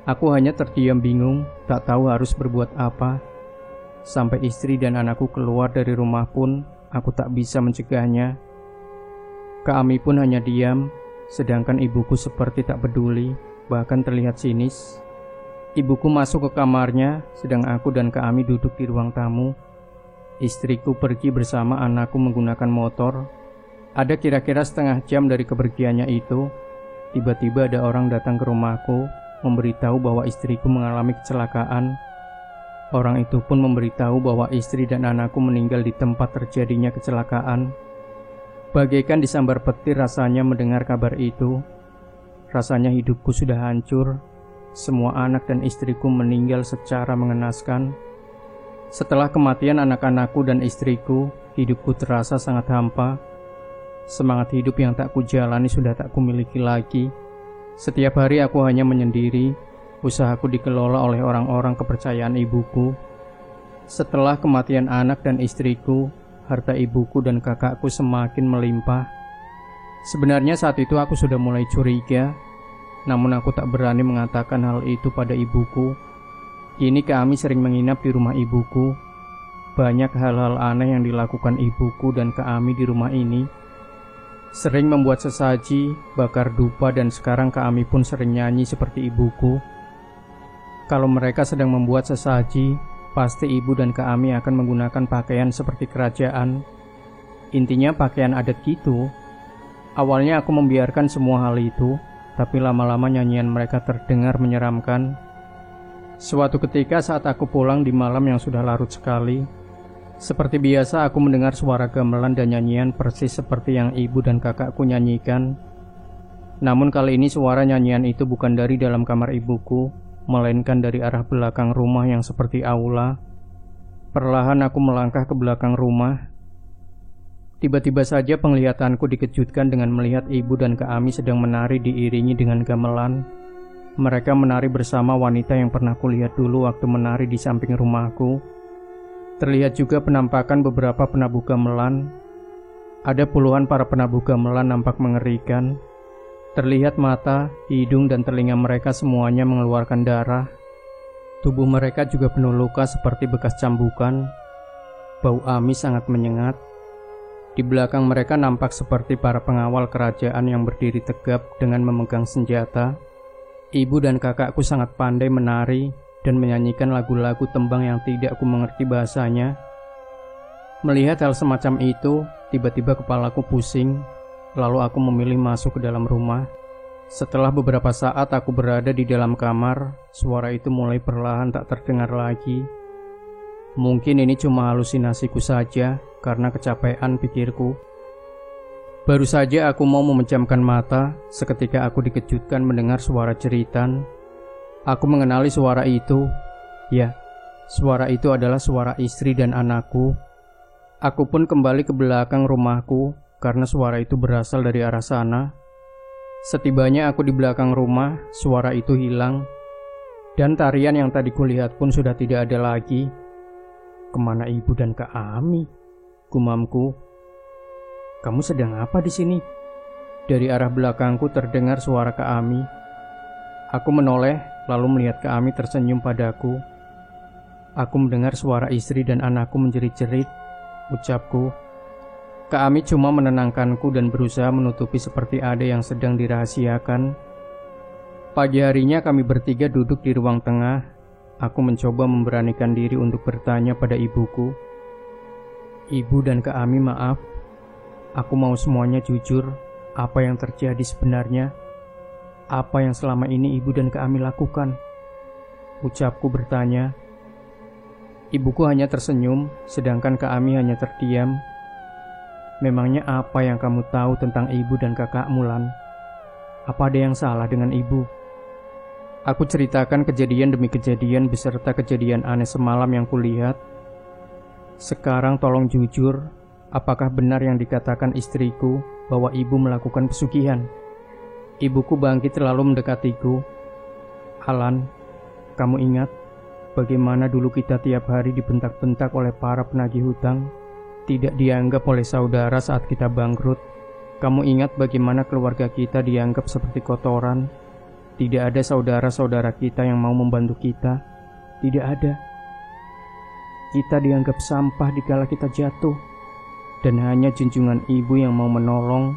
Aku hanya terdiam bingung, tak tahu harus berbuat apa. Sampai istri dan anakku keluar dari rumah pun, aku tak bisa mencegahnya. Kak Ami pun hanya diam, sedangkan ibuku seperti tak peduli, bahkan terlihat sinis. Ibuku masuk ke kamarnya, sedang aku dan Kak Ami duduk di ruang tamu. Istriku pergi bersama anakku menggunakan motor. Ada kira-kira setengah jam dari kepergiannya itu, tiba-tiba ada orang datang ke rumahku memberitahu bahwa istriku mengalami kecelakaan. Orang itu pun memberitahu bahwa istri dan anakku meninggal di tempat terjadinya kecelakaan. Bagaikan disambar petir rasanya mendengar kabar itu. Rasanya hidupku sudah hancur. Semua anak dan istriku meninggal secara mengenaskan. Setelah kematian anak-anakku dan istriku, hidupku terasa sangat hampa. Semangat hidup yang tak kujalani sudah tak kumiliki lagi. Setiap hari aku hanya menyendiri. Usahaku dikelola oleh orang-orang kepercayaan ibuku. Setelah kematian anak dan istriku, harta ibuku dan kakakku semakin melimpah. Sebenarnya saat itu aku sudah mulai curiga, namun aku tak berani mengatakan hal itu pada ibuku. Kini kami sering menginap di rumah ibuku. Banyak hal-hal aneh yang dilakukan ibuku dan kami di rumah ini. Sering membuat sesaji, bakar dupa, dan sekarang kami pun sering nyanyi seperti ibuku. Kalau mereka sedang membuat sesaji, pasti ibu dan kami akan menggunakan pakaian seperti kerajaan. Intinya pakaian adat gitu. Awalnya aku membiarkan semua hal itu, tapi lama-lama nyanyian mereka terdengar menyeramkan. Suatu ketika saat aku pulang di malam yang sudah larut sekali, seperti biasa aku mendengar suara gamelan dan nyanyian persis seperti yang ibu dan kakakku nyanyikan. Namun kali ini suara nyanyian itu bukan dari dalam kamar ibuku, melainkan dari arah belakang rumah yang seperti aula. Perlahan aku melangkah ke belakang rumah. Tiba-tiba saja penglihatanku dikejutkan dengan melihat ibu dan kami sedang menari diiringi dengan gamelan. Mereka menari bersama wanita yang pernah kulihat dulu waktu menari di samping rumahku. Terlihat juga penampakan beberapa penabuh gamelan. Ada puluhan para penabuh gamelan nampak mengerikan. Terlihat mata, hidung, dan telinga mereka semuanya mengeluarkan darah. Tubuh mereka juga penuh luka seperti bekas cambukan. Bau amis sangat menyengat. Di belakang mereka nampak seperti para pengawal kerajaan yang berdiri tegap dengan memegang senjata. Ibu dan kakakku sangat pandai menari dan menyanyikan lagu-lagu tembang yang tidak aku mengerti bahasanya. Melihat hal semacam itu, tiba-tiba kepalaku pusing. Lalu aku memilih masuk ke dalam rumah. Setelah beberapa saat aku berada di dalam kamar, suara itu mulai perlahan tak terdengar lagi. Mungkin ini cuma halusinasiku saja karena kecapean pikirku. Baru saja aku mau memejamkan mata, seketika aku dikejutkan mendengar suara jeritan. Aku mengenali suara itu. Ya, suara itu adalah suara istri dan anakku. Aku pun kembali ke belakang rumahku karena suara itu berasal dari arah sana. Setibanya aku di belakang rumah, suara itu hilang, dan tarian yang tadi kulihat pun sudah tidak ada lagi. Kemana ibu dan Kak Ami? Gumamku. Kamu sedang apa di sini? Dari arah belakangku terdengar suara Kak Ami. Aku menoleh, lalu melihat Kak Ami tersenyum padaku. Aku mendengar suara istri dan anakku menjerit-jerit. Ucapku. Kak Ami cuma menenangkanku dan berusaha menutupi seperti ada yang sedang dirahasiakan. Pagi harinya kami bertiga duduk di ruang tengah. Aku mencoba memberanikan diri untuk bertanya pada ibuku. Ibu dan Kak Ami, maaf. Aku mau semuanya jujur. Apa yang terjadi sebenarnya? Apa yang selama ini ibu dan Kak Ami lakukan? Ucapku bertanya. Ibuku hanya tersenyum, sedangkan Kak Ami hanya terdiam. Memangnya apa yang kamu tahu tentang ibu dan kakakmu, Lan? Apa ada yang salah dengan ibu? Aku ceritakan kejadian demi kejadian beserta kejadian aneh semalam yang kulihat. Sekarang tolong jujur, apakah benar yang dikatakan istriku bahwa ibu melakukan pesugihan? Ibuku bangkit lalu mendekatiku. Alan, kamu ingat bagaimana dulu kita tiap hari dibentak-bentak oleh para penagih hutang? Tidak dianggap oleh saudara saat kita bangkrut. Kamu ingat bagaimana keluarga kita dianggap seperti kotoran? Tidak ada saudara-saudara kita yang mau membantu kita. Tidak ada. Kita dianggap sampah dikala kita jatuh. Dan hanya junjungan ibu yang mau menolong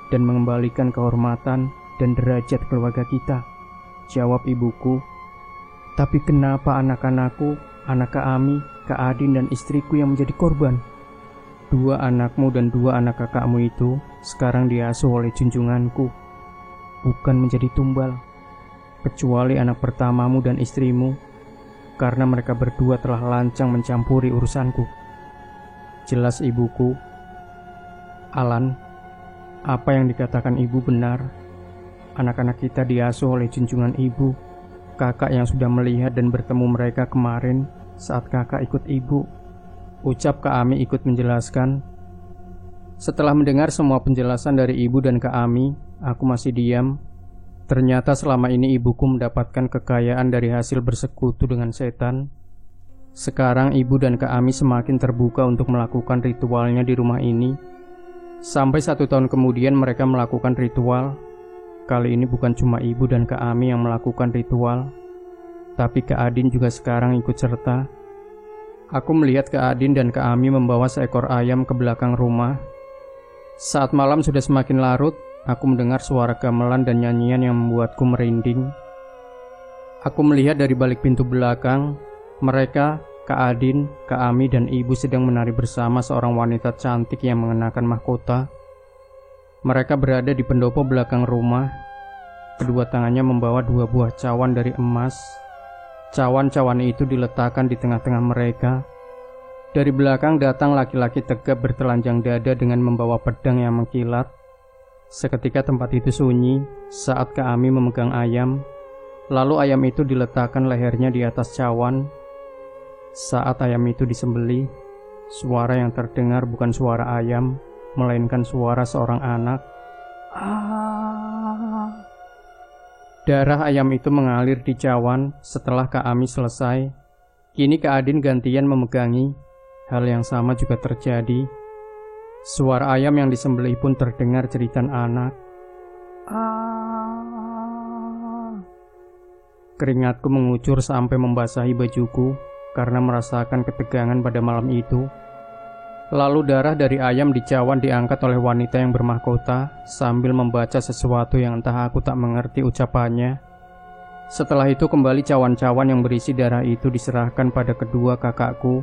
dan mengembalikan kehormatan dan derajat keluarga kita. Jawab ibuku. Tapi kenapa anak-anakku, anak Kak Ami, Kak Adin, dan istriku yang menjadi korban? 2 anakmu dan 2 anak kakakmu itu sekarang diasuh oleh junjunganku, bukan menjadi tumbal. kecuali anak pertamamu dan istrimu, karena mereka berdua telah lancang mencampuri urusanku. Jelas ibuku. Alan, apa yang dikatakan ibu benar. Anak-anak kita diasuh oleh junjungan ibu, kakak yang sudah melihat dan bertemu mereka kemarin saat kakak ikut ibu. Ucap Kak Ami ikut menjelaskan. Setelah mendengar semua penjelasan dari ibu dan Kak Ami, aku masih diam. Ternyata selama ini ibuku mendapatkan kekayaan dari hasil bersekutu dengan setan. Sekarang ibu dan Kak Ami semakin terbuka untuk melakukan ritualnya di rumah ini. Sampai 1 tahun kemudian mereka melakukan ritual. Kali ini bukan cuma ibu dan Kak Ami yang melakukan ritual, tapi Kak Adin juga sekarang ikut serta. Aku melihat Kak Adin dan Kak Ami membawa seekor ayam ke belakang rumah. Saat malam sudah semakin larut, aku mendengar suara gamelan dan nyanyian yang membuatku merinding. Aku melihat dari balik pintu belakang, mereka, Kak Adin, Kak Ami, dan ibu sedang menari bersama seorang wanita cantik yang mengenakan mahkota. Mereka berada di pendopo belakang rumah. Kedua tangannya membawa 2 buah cawan dari emas. Cawan-cawan itu diletakkan di tengah-tengah mereka. Dari belakang datang laki-laki tegap bertelanjang dada dengan membawa pedang yang mengkilat. Seketika tempat itu sunyi saat Kak Ami memegang ayam. Lalu ayam itu diletakkan lehernya di atas cawan. Saat ayam itu disembelih, suara yang terdengar bukan suara ayam, melainkan suara seorang anak. Darah ayam itu mengalir di cawan setelah Kak Ami selesai. Kini Kak Adin gantian memegangi. Hal yang sama juga terjadi. Suara ayam yang disembelih pun terdengar jeritan anak. Keringatku mengucur sampai membasahi bajuku karena merasakan ketegangan pada malam itu. Lalu darah dari ayam di cawan diangkat oleh wanita yang bermahkota sambil membaca sesuatu yang entah aku tak mengerti ucapannya. Setelah itu kembali cawan-cawan yang berisi darah itu diserahkan pada kedua kakakku.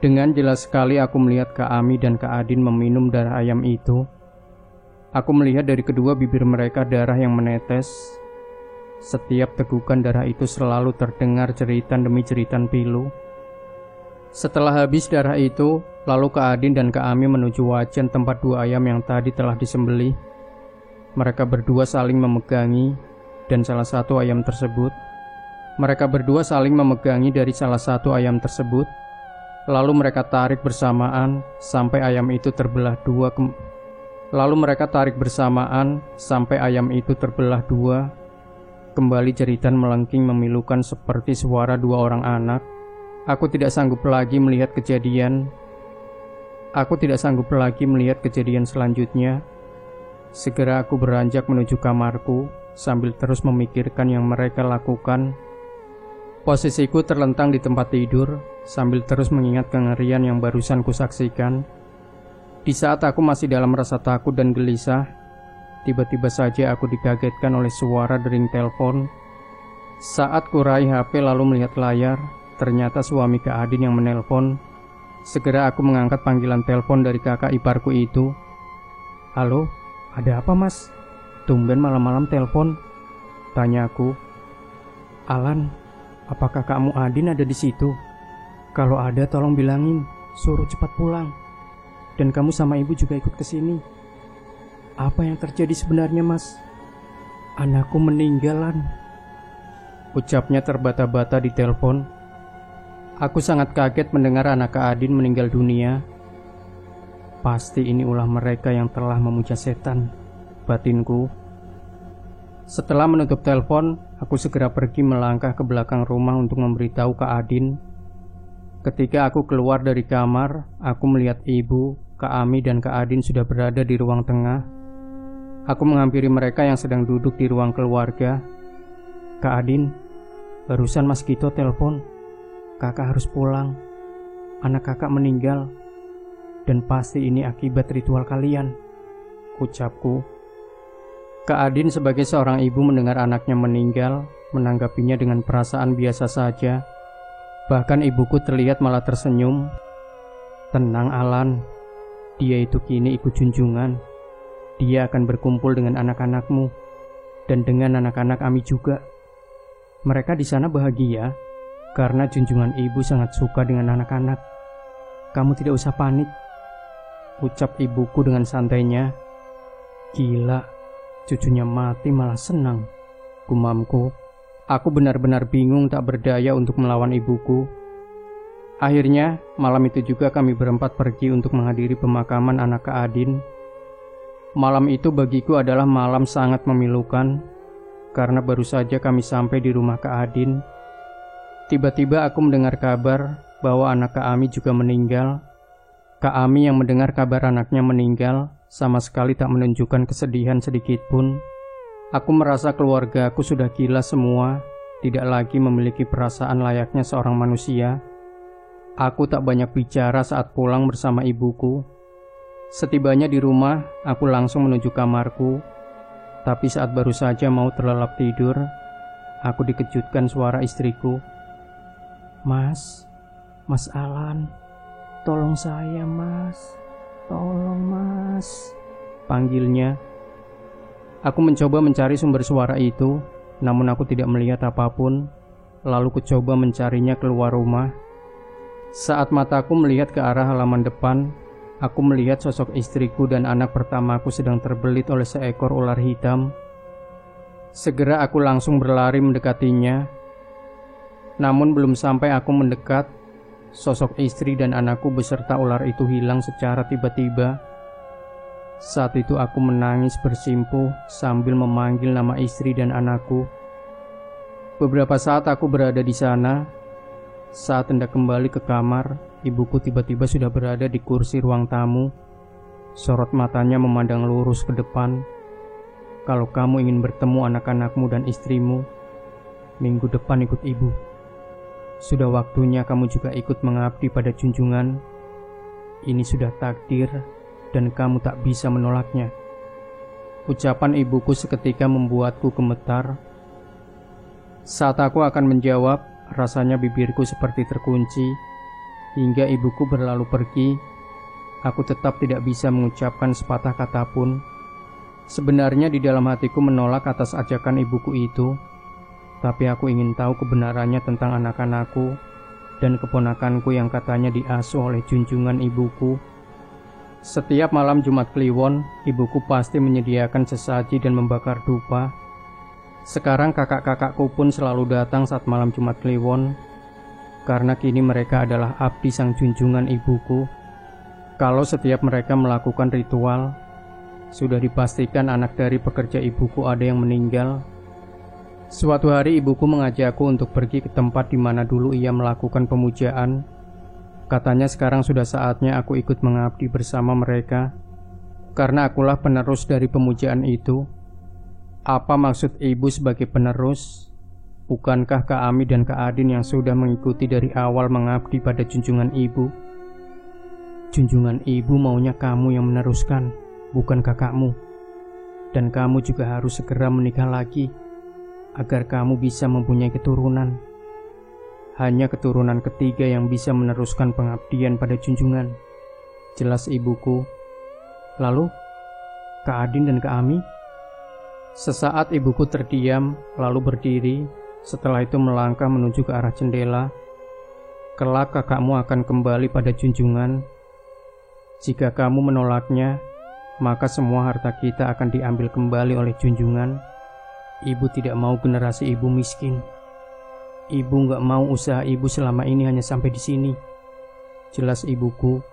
Dengan jelas sekali aku melihat Kak Ami dan Kak Adin meminum darah ayam itu. Aku melihat dari kedua bibir mereka darah yang menetes. Setiap tegukan darah itu selalu terdengar jeritan demi jeritan pilu. Setelah habis darah itu, lalu Kak Adin dan Kak Ami menuju wajan tempat 2 ayam yang tadi telah disembelih. Mereka berdua saling memegangi dan salah satu ayam tersebut. Mereka berdua saling memegangi dari salah satu ayam tersebut. Lalu mereka tarik bersamaan sampai ayam itu terbelah dua. Kembali jeritan melengking memilukan seperti suara 2 orang anak. Aku tidak sanggup lagi melihat kejadian selanjutnya. Segera aku beranjak menuju kamarku sambil terus memikirkan yang mereka lakukan. Posisiku terlentang di tempat tidur sambil terus mengingat kengerian yang barusan kusaksikan. Di saat aku masih dalam rasa takut dan gelisah, tiba-tiba saja aku dikagetkan oleh suara dering telepon. Saat kurai HP lalu melihat layar, ternyata suami Kak Adin yang menelpon. Segera aku mengangkat panggilan telepon dari kakak iparku itu. "Halo, ada apa mas? Tumben malam-malam telepon?" tanyaku. "Alan, apakah kamu Adin ada di situ? Kalau ada tolong bilangin, suruh cepat pulang. Dan kamu sama ibu juga ikut ke sini." "Apa yang terjadi sebenarnya mas?" "Anakku meninggalan," ucapnya terbata-bata di telepon. Aku sangat kaget mendengar anak Kak Adin meninggal dunia. Pasti ini ulah mereka yang telah memuja setan, batinku. Setelah menutup telepon, aku segera pergi melangkah ke belakang rumah untuk memberitahu Kak Adin. Ketika aku keluar dari kamar, aku melihat ibu, Kak Ami, dan Kak Adin sudah berada di ruang tengah. Aku menghampiri mereka yang sedang duduk di ruang keluarga. "Kak Adin, barusan Mas Gito telepon. Kakak harus pulang. Anak kakak meninggal. Dan pasti ini akibat ritual kalian," ucapku. Kak Adin sebagai seorang ibu mendengar anaknya meninggal, menanggapinya dengan perasaan biasa saja. Bahkan ibuku terlihat malah tersenyum. "Tenang Alan, dia itu kini ikut junjungan. Dia akan berkumpul dengan anak-anakmu. dan dengan anak-anak Ami juga. Mereka di sana bahagia karena junjungan ibu sangat suka dengan anak-anak. Kamu tidak usah panik, ucap ibuku dengan santainya. Gila, cucunya mati malah senang, gumamku. Aku benar-benar bingung tak berdaya untuk melawan ibuku. Akhirnya, malam itu juga kami berempat pergi untuk menghadiri pemakaman anak Kak Adin. Malam itu bagiku adalah malam sangat memilukan, karena baru saja kami sampai di rumah Kak Adin. Tiba-tiba aku mendengar kabar bahwa anak Kak Ami juga meninggal. Kak Ami yang mendengar kabar anaknya meninggal sama sekali tak menunjukkan kesedihan sedikit pun. Aku merasa keluargaku sudah gila semua, tidak lagi memiliki perasaan layaknya seorang manusia. Aku tak banyak bicara saat pulang bersama ibuku. Setibanya di rumah, aku langsung menuju kamarku. Tapi saat baru saja mau terlelap tidur, aku dikejutkan suara istriku. Mas Alan, tolong saya mas, tolong mas, panggilnya. Aku mencoba mencari sumber suara itu, namun aku tidak melihat apapun. Lalu kucoba mencarinya keluar rumah. Saat mataku melihat ke arah halaman depan, aku melihat sosok istriku dan anak pertamaku sedang terbelit oleh seekor ular hitam. Segera aku langsung berlari mendekatinya. Namun belum sampai aku mendekat, sosok istri dan anakku beserta ular itu hilang secara tiba-tiba. Saat itu aku menangis bersimpuh sambil memanggil nama istri dan anakku. Beberapa saat aku berada di sana. Saat hendak kembali ke kamar, ibuku tiba-tiba sudah berada di kursi ruang tamu. Sorot matanya memandang lurus ke depan. Kalau kamu ingin bertemu anak-anakmu dan istrimu, minggu depan ikut ibu. Sudah waktunya kamu juga ikut mengabdi pada junjungan. Ini sudah takdir dan kamu tak bisa menolaknya. Ucapan ibuku seketika membuatku gemetar. Saat aku akan menjawab, rasanya bibirku seperti terkunci. Hingga ibuku berlalu pergi, aku tetap tidak bisa mengucapkan sepatah kata pun. Sebenarnya di dalam hatiku menolak atas ajakan ibuku itu, tapi aku ingin tahu kebenarannya tentang anak-anakku dan keponakanku yang katanya diasuh oleh junjungan ibuku. Setiap malam Jumat Kliwon, ibuku pasti menyediakan sesaji dan membakar dupa. Sekarang kakak-kakakku pun selalu datang saat malam Jumat Kliwon, karena kini mereka adalah abdi sang junjungan ibuku. Kalau setiap mereka melakukan ritual, sudah dipastikan anak dari pekerja ibuku ada yang meninggal. Suatu hari ibuku mengajakku untuk pergi ke tempat di mana dulu ia melakukan pemujaan. Katanya sekarang sudah saatnya aku ikut mengabdi bersama mereka, karena akulah penerus dari pemujaan itu. Apa maksud ibu sebagai penerus? Bukankah Kak Ami dan Kak Adin yang sudah mengikuti dari awal mengabdi pada junjungan ibu? Junjungan ibu maunya kamu yang meneruskan, bukan kakakmu. Dan kamu juga harus segera menikah lagi, agar kamu bisa mempunyai keturunan. Hanya keturunan ketiga yang bisa meneruskan pengabdian pada junjungan, jelas ibuku. Lalu, Kak Adin dan Kak Ami? Sesaat ibuku terdiam, lalu berdiri. Setelah itu melangkah menuju ke arah jendela. Kelak kakakmu akan kembali pada junjungan. Jika kamu menolaknya, maka semua harta kita akan diambil kembali oleh junjungan. Ibu tidak mau generasi ibu miskin. Ibu gak mau usaha ibu selama ini hanya sampai di sini, jelas ibuku.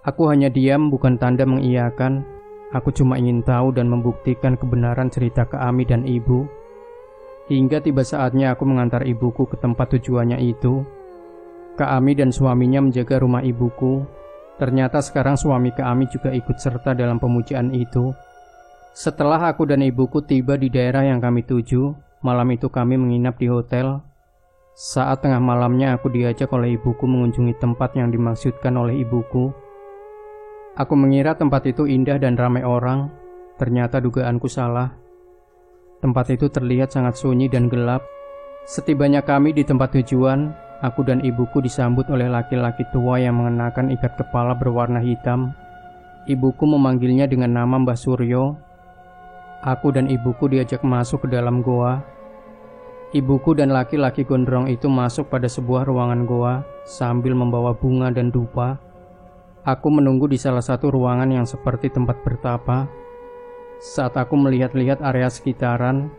Aku hanya diam, bukan tanda mengiyakan. Aku cuma ingin tahu dan membuktikan kebenaran cerita Kak Ami dan ibu. Hingga tiba saatnya aku mengantar ibuku ke tempat tujuannya itu. Kak Ami dan suaminya menjaga rumah ibuku. Ternyata sekarang suami Kak Ami juga ikut serta dalam pemujaan itu. Setelah aku dan ibuku tiba di daerah yang kami tuju, malam itu kami menginap di hotel. Saat tengah malamnya aku diajak oleh ibuku mengunjungi tempat yang dimaksudkan oleh ibuku. Aku mengira tempat itu indah dan ramai orang. Ternyata dugaanku salah. Tempat itu terlihat sangat sunyi dan gelap. Setibanya kami di tempat tujuan, aku dan ibuku disambut oleh laki-laki tua yang mengenakan ikat kepala berwarna hitam. Ibuku memanggilnya dengan nama Mbah Suryo. Aku dan ibuku diajak masuk ke dalam goa. Ibuku dan laki-laki gondrong itu masuk pada sebuah ruangan goa sambil membawa bunga dan dupa. Aku menunggu di salah satu ruangan yang seperti tempat bertapa. Saat aku melihat-lihat area sekitaran,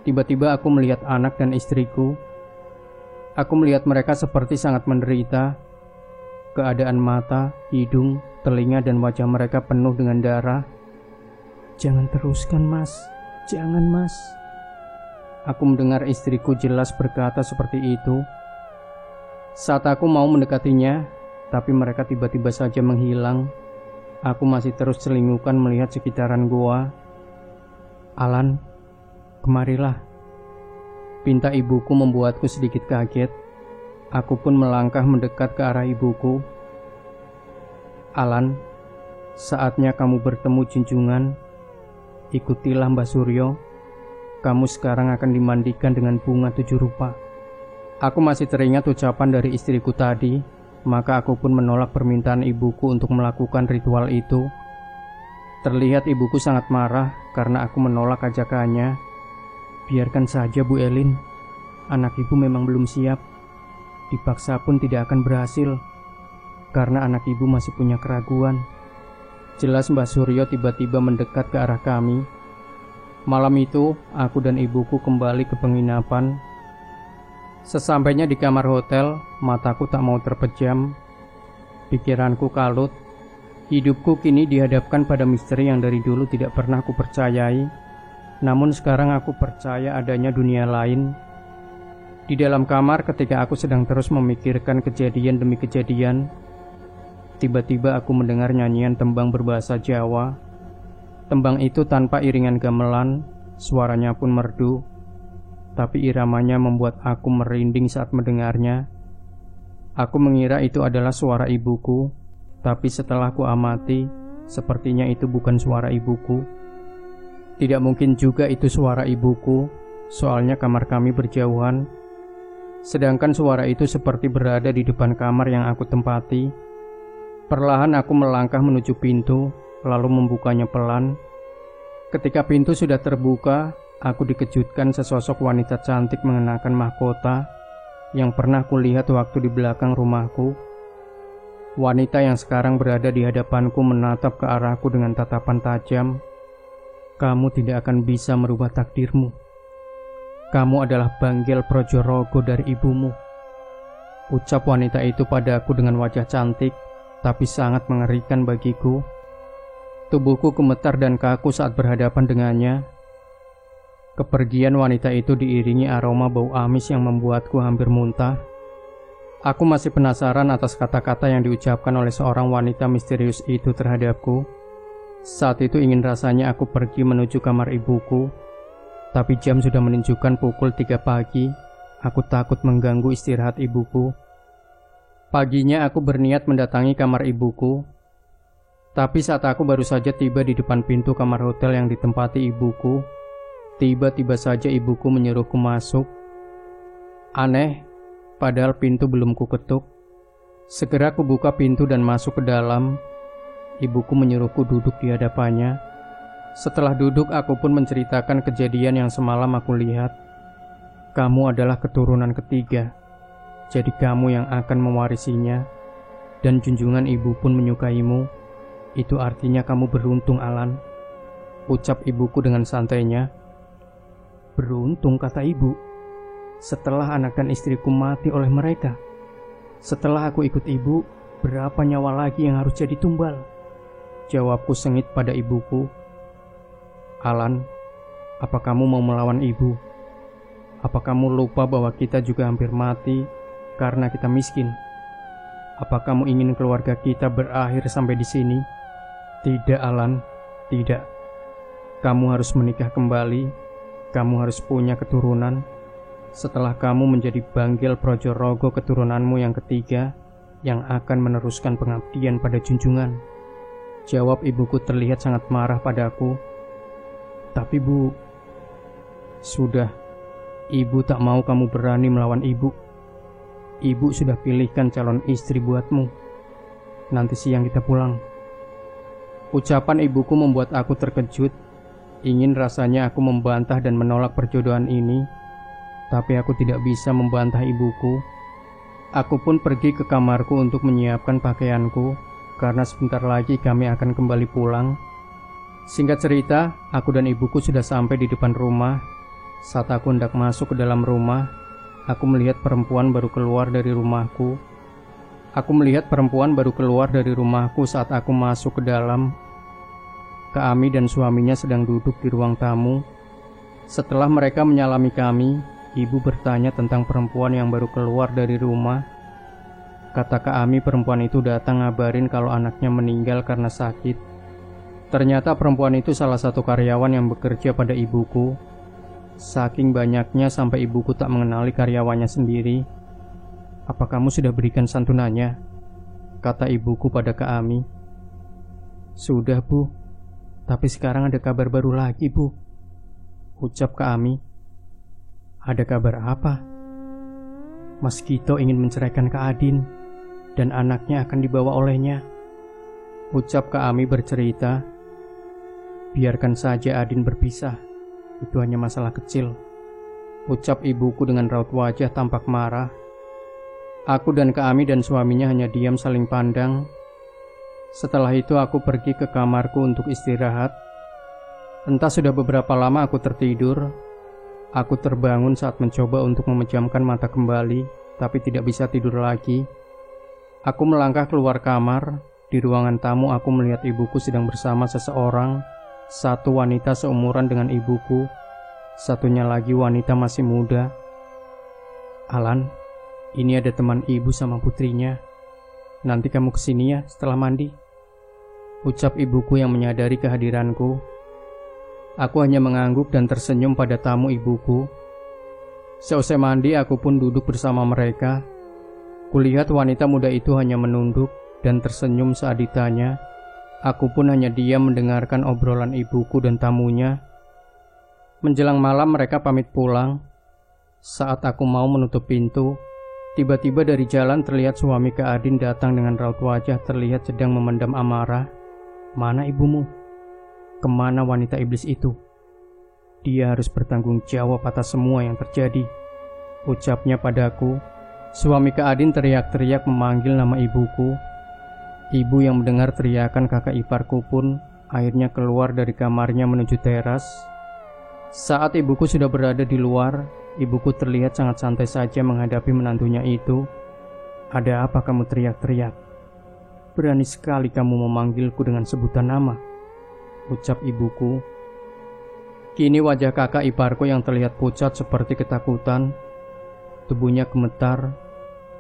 tiba-tiba aku melihat anak dan istriku. Aku melihat mereka seperti sangat menderita. Keadaan mata, hidung, telinga, dan wajah mereka penuh dengan darah. "Jangan teruskan, Mas. Jangan, Mas." Aku mendengar istriku jelas berkata seperti itu. Saat aku mau mendekatinya, tapi mereka tiba-tiba saja menghilang. Aku masih terus celingukan melihat sekitaran goa. "Alan, kemarilah." Pinta ibuku membuatku sedikit kaget. Aku pun melangkah mendekat ke arah ibuku. "Alan, saatnya kamu bertemu junjungan. Ikutilah Mbah Suryo. Kamu sekarang akan dimandikan dengan bunga 7 rupa." Aku masih teringat ucapan dari istriku tadi, maka aku pun menolak permintaan ibuku untuk melakukan ritual itu. Terlihat ibuku sangat marah karena aku menolak ajakannya. "Biarkan saja, Bu Elin. Anak ibu memang belum siap. Dipaksa pun tidak akan berhasil, karena anak ibu masih punya keraguan." Jelas Mbah Suryo tiba-tiba mendekat ke arah kami. Malam itu, aku dan ibuku kembali ke penginapan. Sesampainya di kamar hotel, mataku tak mau terpejam. Pikiranku kalut. Hidupku kini dihadapkan pada misteri yang dari dulu tidak pernah aku percayai. Namun sekarang aku percaya adanya dunia lain. Di dalam kamar ketika aku sedang terus memikirkan kejadian demi kejadian, tiba-tiba aku mendengar nyanyian tembang berbahasa Jawa. Tembang itu tanpa iringan gamelan, suaranya pun merdu, tapi iramanya membuat aku merinding saat mendengarnya. Aku mengira itu adalah suara ibuku, tapi setelah ku amati, sepertinya itu bukan suara ibuku. Tidak mungkin juga itu suara ibuku, soalnya kamar kami berjauhan. Sedangkan suara itu seperti berada di depan kamar yang aku tempati. Perlahan aku melangkah menuju pintu, lalu membukanya pelan. Ketika pintu sudah terbuka, aku dikejutkan sesosok wanita cantik mengenakan mahkota yang pernah kulihat waktu di belakang rumahku. Wanita yang sekarang berada di hadapanku menatap ke arahku dengan tatapan tajam. "Kamu tidak akan bisa merubah takdirmu. Kamu adalah Banggel Projorogo dari ibumu." Ucap wanita itu padaku dengan wajah cantik, tapi sangat mengerikan bagiku. Tubuhku gemetar dan kaku saat berhadapan dengannya. Kepergian wanita itu diiringi aroma bau amis yang membuatku hampir muntah. Aku masih penasaran atas kata-kata yang diucapkan oleh seorang wanita misterius itu terhadapku. Saat itu ingin rasanya aku pergi menuju kamar ibuku, tapi jam sudah menunjukkan pukul 3 pagi. Aku takut mengganggu istirahat ibuku. Paginya aku berniat mendatangi kamar ibuku. Tapi saat aku baru saja tiba di depan pintu kamar hotel yang ditempati ibuku, tiba-tiba saja ibuku menyuruhku masuk. Aneh, padahal pintu belum kuketuk. Segera ku buka pintu dan masuk ke dalam. Ibuku menyuruhku duduk di hadapannya. Setelah duduk, aku pun menceritakan kejadian yang semalam aku lihat. "Kamu adalah keturunan ketiga. Jadi kamu yang akan mewarisinya, dan junjungan ibu pun menyukaimu. Itu artinya kamu beruntung, Alan," ucap ibuku dengan santainya. "Beruntung," kata ibu. "Setelah anak dan istriku mati oleh mereka. Setelah aku ikut ibu, berapa nyawa lagi yang harus jadi tumbal?" Jawabku sengit pada ibuku. "Alan, apa kamu mau melawan ibu? Apa kamu lupa bahwa kita juga hampir mati karena kita miskin? Apa kamu ingin keluarga kita berakhir sampai di sini?" "Tidak, Alan, tidak. Kamu harus menikah kembali. Kamu harus punya keturunan. Setelah kamu menjadi Banggel Projorogo keturunanmu yang ketiga, yang akan meneruskan pengabdian pada junjungan." Jawab ibuku terlihat sangat marah padaku. "Tapi Bu..." "Sudah, ibu tak mau kamu berani melawan ibu. Ibu sudah pilihkan calon istri buatmu. Nanti siang kita pulang." Ucapan ibuku membuat aku terkejut. Ingin rasanya aku membantah dan menolak perjodohan ini, tapi aku tidak bisa membantah ibuku. Aku pun pergi ke kamarku untuk menyiapkan pakaianku, karena sebentar lagi kami akan kembali pulang. Singkat cerita, aku dan ibuku sudah sampai di depan rumah. Saat aku hendak masuk ke dalam rumah, aku melihat perempuan baru keluar dari rumahku. Saat aku masuk ke dalam. Kak Ami dan suaminya sedang duduk di ruang tamu. Setelah mereka menyalami kami, ibu bertanya tentang perempuan yang baru keluar dari rumah. Kata Kak Ami, perempuan itu datang ngabarin kalau anaknya meninggal karena sakit. Ternyata perempuan itu salah satu karyawan yang bekerja pada ibuku. Saking banyaknya sampai ibuku tak mengenali karyawannya sendiri. Apa kamu sudah berikan santunannya? Kata ibuku pada Kak Ami. Sudah, Bu. Tapi sekarang ada kabar baru lagi, Bu. Ucap Kak Ami. Ada kabar apa? Mas Gito ingin menceraikan Kak Adin, dan anaknya akan dibawa olehnya. Ucap Kak Ami bercerita. Biarkan saja Adin berpisah. Itu hanya masalah kecil. Ucap ibuku dengan raut wajah tampak marah. Aku dan Kak Ami dan suaminya hanya diam saling pandang. Setelah itu aku pergi ke kamarku untuk istirahat. Entah sudah beberapa lama aku tertidur. Aku terbangun saat mencoba untuk memejamkan mata kembali, tapi tidak bisa tidur lagi. Aku melangkah keluar kamar. Di ruangan tamu aku melihat ibuku sedang bersama seseorang. Satu wanita seumuran dengan ibuku, satunya lagi wanita masih muda. Alan, ini ada teman ibu sama putrinya. Nanti kamu kesini ya setelah mandi. Ucap ibuku yang menyadari kehadiranku. Aku hanya mengangguk dan tersenyum pada tamu ibuku. Seusai mandi aku pun duduk bersama mereka. Kulihat wanita muda itu hanya menunduk dan tersenyum saat ditanya. Aku pun hanya diam mendengarkan obrolan ibuku dan tamunya. Menjelang malam mereka pamit pulang. Saat aku mau menutup pintu, tiba-tiba dari jalan terlihat suami Kak Adin datang dengan raut wajah terlihat sedang memendam amarah. Mana ibumu? Kemana wanita iblis itu? Dia harus bertanggung jawab atas semua yang terjadi. Ucapnya padaku. Suami Kak Adin teriak-teriak memanggil nama ibuku. Ibu yang mendengar teriakan kakak iparku pun akhirnya keluar dari kamarnya menuju teras. Saat ibuku sudah berada di luar, ibuku terlihat sangat santai saja menghadapi menantunya itu. Ada apa kamu teriak-teriak? Berani sekali kamu memanggilku dengan sebutan nama, ucap ibuku. Kini wajah kakak iparku yang terlihat pucat seperti ketakutan. Tubuhnya gemetar.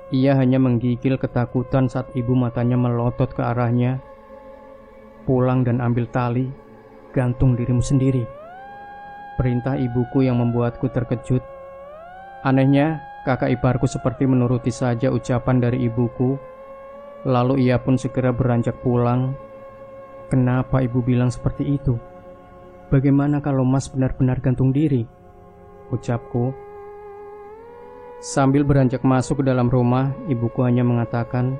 Ia hanya menggigil ketakutan saat ibu matanya melotot ke arahnya. Pulang dan ambil tali, gantung dirimu sendiri. Perintah ibuku yang membuatku terkejut. Anehnya, kakak iparku seperti menuruti saja ucapan dari ibuku. Lalu ia pun segera beranjak pulang. Kenapa ibu bilang seperti itu? Bagaimana kalau Mas benar-benar gantung diri? Ucapku. Sambil beranjak masuk ke dalam rumah, ibuku hanya mengatakan,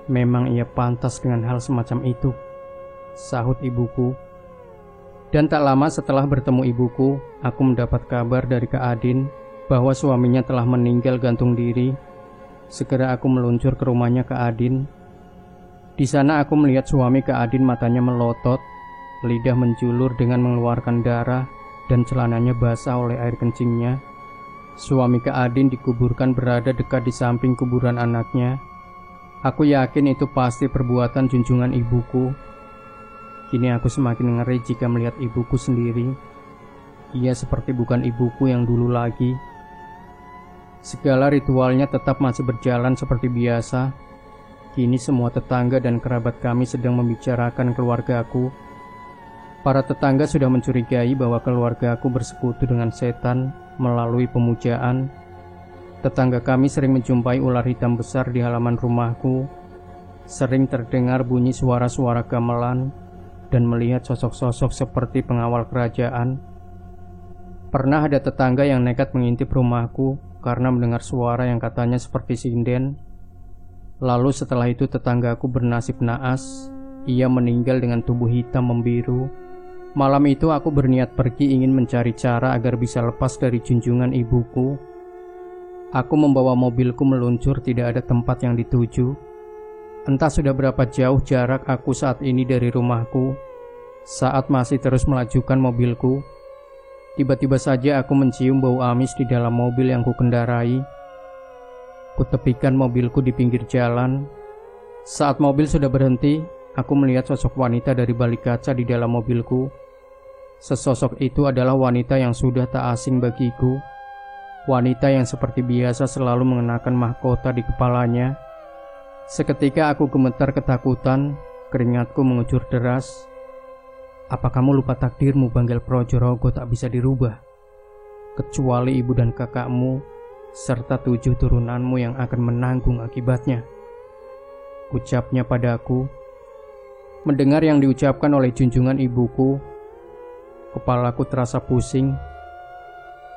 memang ia pantas dengan hal semacam itu, sahut ibuku. Dan tak lama setelah bertemu ibuku, aku mendapat kabar dari Kak Adin bahwa suaminya telah meninggal gantung diri. Segera aku meluncur ke rumahnya Kak Adin. Di sana aku melihat suami Kak Adin matanya melotot, lidah menjulur dengan mengeluarkan darah, dan celananya basah oleh air kencingnya. Suami Kak Adin dikuburkan berada dekat di samping kuburan anaknya. Aku yakin itu pasti perbuatan junjungan ibuku. Kini aku semakin ngeri jika melihat ibuku sendiri. Ia seperti bukan ibuku yang dulu lagi. Segala ritualnya tetap masih berjalan seperti biasa. Kini semua tetangga dan kerabat kami sedang membicarakan keluargaku. Para tetangga sudah mencurigai bahwa keluargaku bersekutu dengan setan melalui pemujaan. Tetangga kami sering menjumpai ular hitam besar di halaman rumahku. Sering terdengar bunyi suara-suara gamelan dan melihat sosok-sosok seperti pengawal kerajaan. Pernah ada tetangga yang nekat mengintip rumahku karena mendengar suara yang katanya seperti sinden. Lalu setelah itu tetanggaku bernasib naas. Ia meninggal dengan tubuh hitam membiru. Malam itu aku berniat pergi ingin mencari cara agar bisa lepas dari junjungan ibuku. Aku membawa mobilku meluncur, tidak ada tempat yang dituju. Entah sudah berapa jauh jarak aku saat ini dari rumahku. Saat masih terus melajukan mobilku, tiba-tiba saja aku mencium bau amis di dalam mobil yang kukendarai. Kutepikan mobilku di pinggir jalan. Saat mobil sudah berhenti, aku melihat sosok wanita dari balik kaca di dalam mobilku. Sesosok itu adalah wanita yang sudah tak asing bagiku. Wanita yang seperti biasa selalu mengenakan mahkota di kepalanya. Seketika aku gemetar ketakutan, keringatku mengucur deras. Apa kamu lupa takdirmu, Banggel Projorogo tak bisa dirubah? Kecuali ibu dan kakakmu, serta 7 turunanmu yang akan menanggung akibatnya. Ucapnya padaku. Mendengar yang diucapkan oleh junjungan ibuku, kepalaku terasa pusing.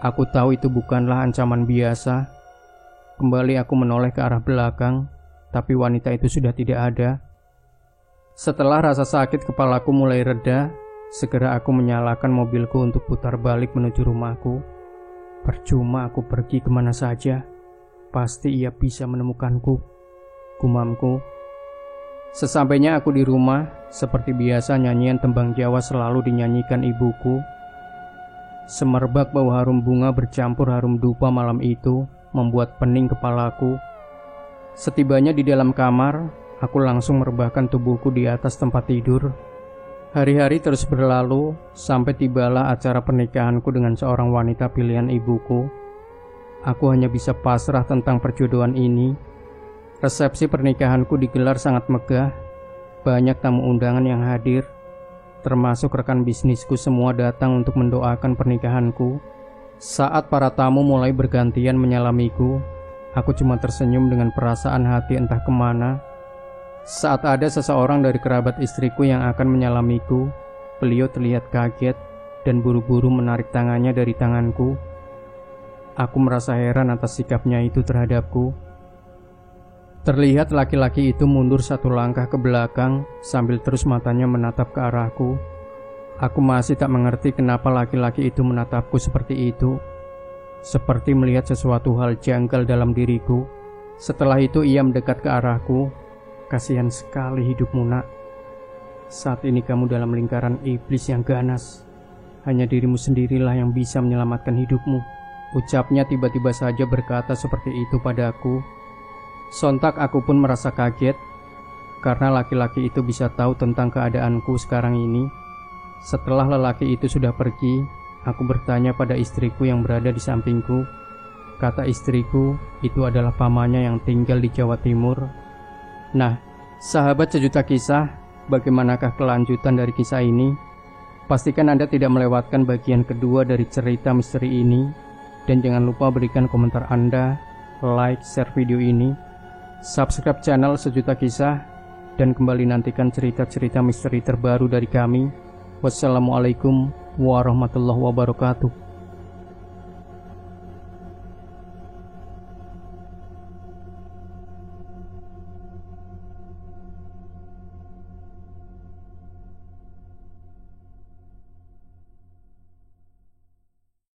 Aku tahu itu bukanlah ancaman biasa. Kembali aku menoleh ke arah belakang, tapi wanita itu sudah tidak ada. Setelah rasa sakit kepalaku mulai reda, segera aku menyalakan mobilku untuk putar balik menuju rumahku. Percuma aku pergi kemana saja, pasti ia bisa menemukanku, gumamku. Sesampainya aku di rumah, seperti biasa nyanyian tembang Jawa selalu dinyanyikan ibuku. Semerbak bau harum bunga bercampur harum dupa malam itu membuat pening kepalaku. Setibanya di dalam kamar, aku langsung merebahkan tubuhku di atas tempat tidur. Hari-hari terus berlalu sampai tibalah acara pernikahanku dengan seorang wanita pilihan ibuku. Aku hanya bisa pasrah tentang perjodohan ini. Resepsi pernikahanku digelar sangat megah. Banyak tamu undangan yang hadir, termasuk rekan bisnisku semua datang untuk mendoakan pernikahanku. Saat para tamu mulai bergantian menyalamiku, aku cuma tersenyum dengan perasaan hati entah kemana. Saat ada seseorang dari kerabat istriku yang akan menyalamiku, beliau terlihat kaget dan buru-buru menarik tangannya dari tanganku. Aku merasa heran atas sikapnya itu terhadapku. Terlihat laki-laki itu mundur 1 langkah ke belakang sambil terus matanya menatap ke arahku. Aku masih tak mengerti kenapa laki-laki itu menatapku seperti itu. Seperti melihat sesuatu hal janggal dalam diriku. Setelah itu ia mendekat ke arahku. Kasihan sekali hidupmu, nak. Saat ini kamu dalam lingkaran iblis yang ganas. Hanya dirimu sendirilah yang bisa menyelamatkan hidupmu. Ucapnya tiba-tiba saja berkata seperti itu padaku. Sontak aku pun merasa kaget, karena laki-laki itu bisa tahu tentang keadaanku sekarang ini. Setelah lelaki itu sudah pergi, aku bertanya pada istriku yang berada di sampingku. Kata istriku, itu adalah pamannya yang tinggal di Jawa Timur. Nah, sahabat sejuta kisah, bagaimanakah kelanjutan dari kisah ini? Pastikan Anda tidak melewatkan bagian kedua dari cerita misteri ini. Dan jangan lupa berikan komentar Anda, like, share video ini, subscribe channel Sejuta Kisah, dan kembali nantikan cerita-cerita misteri terbaru dari kami. Wassalamualaikum warahmatullahi wabarakatuh.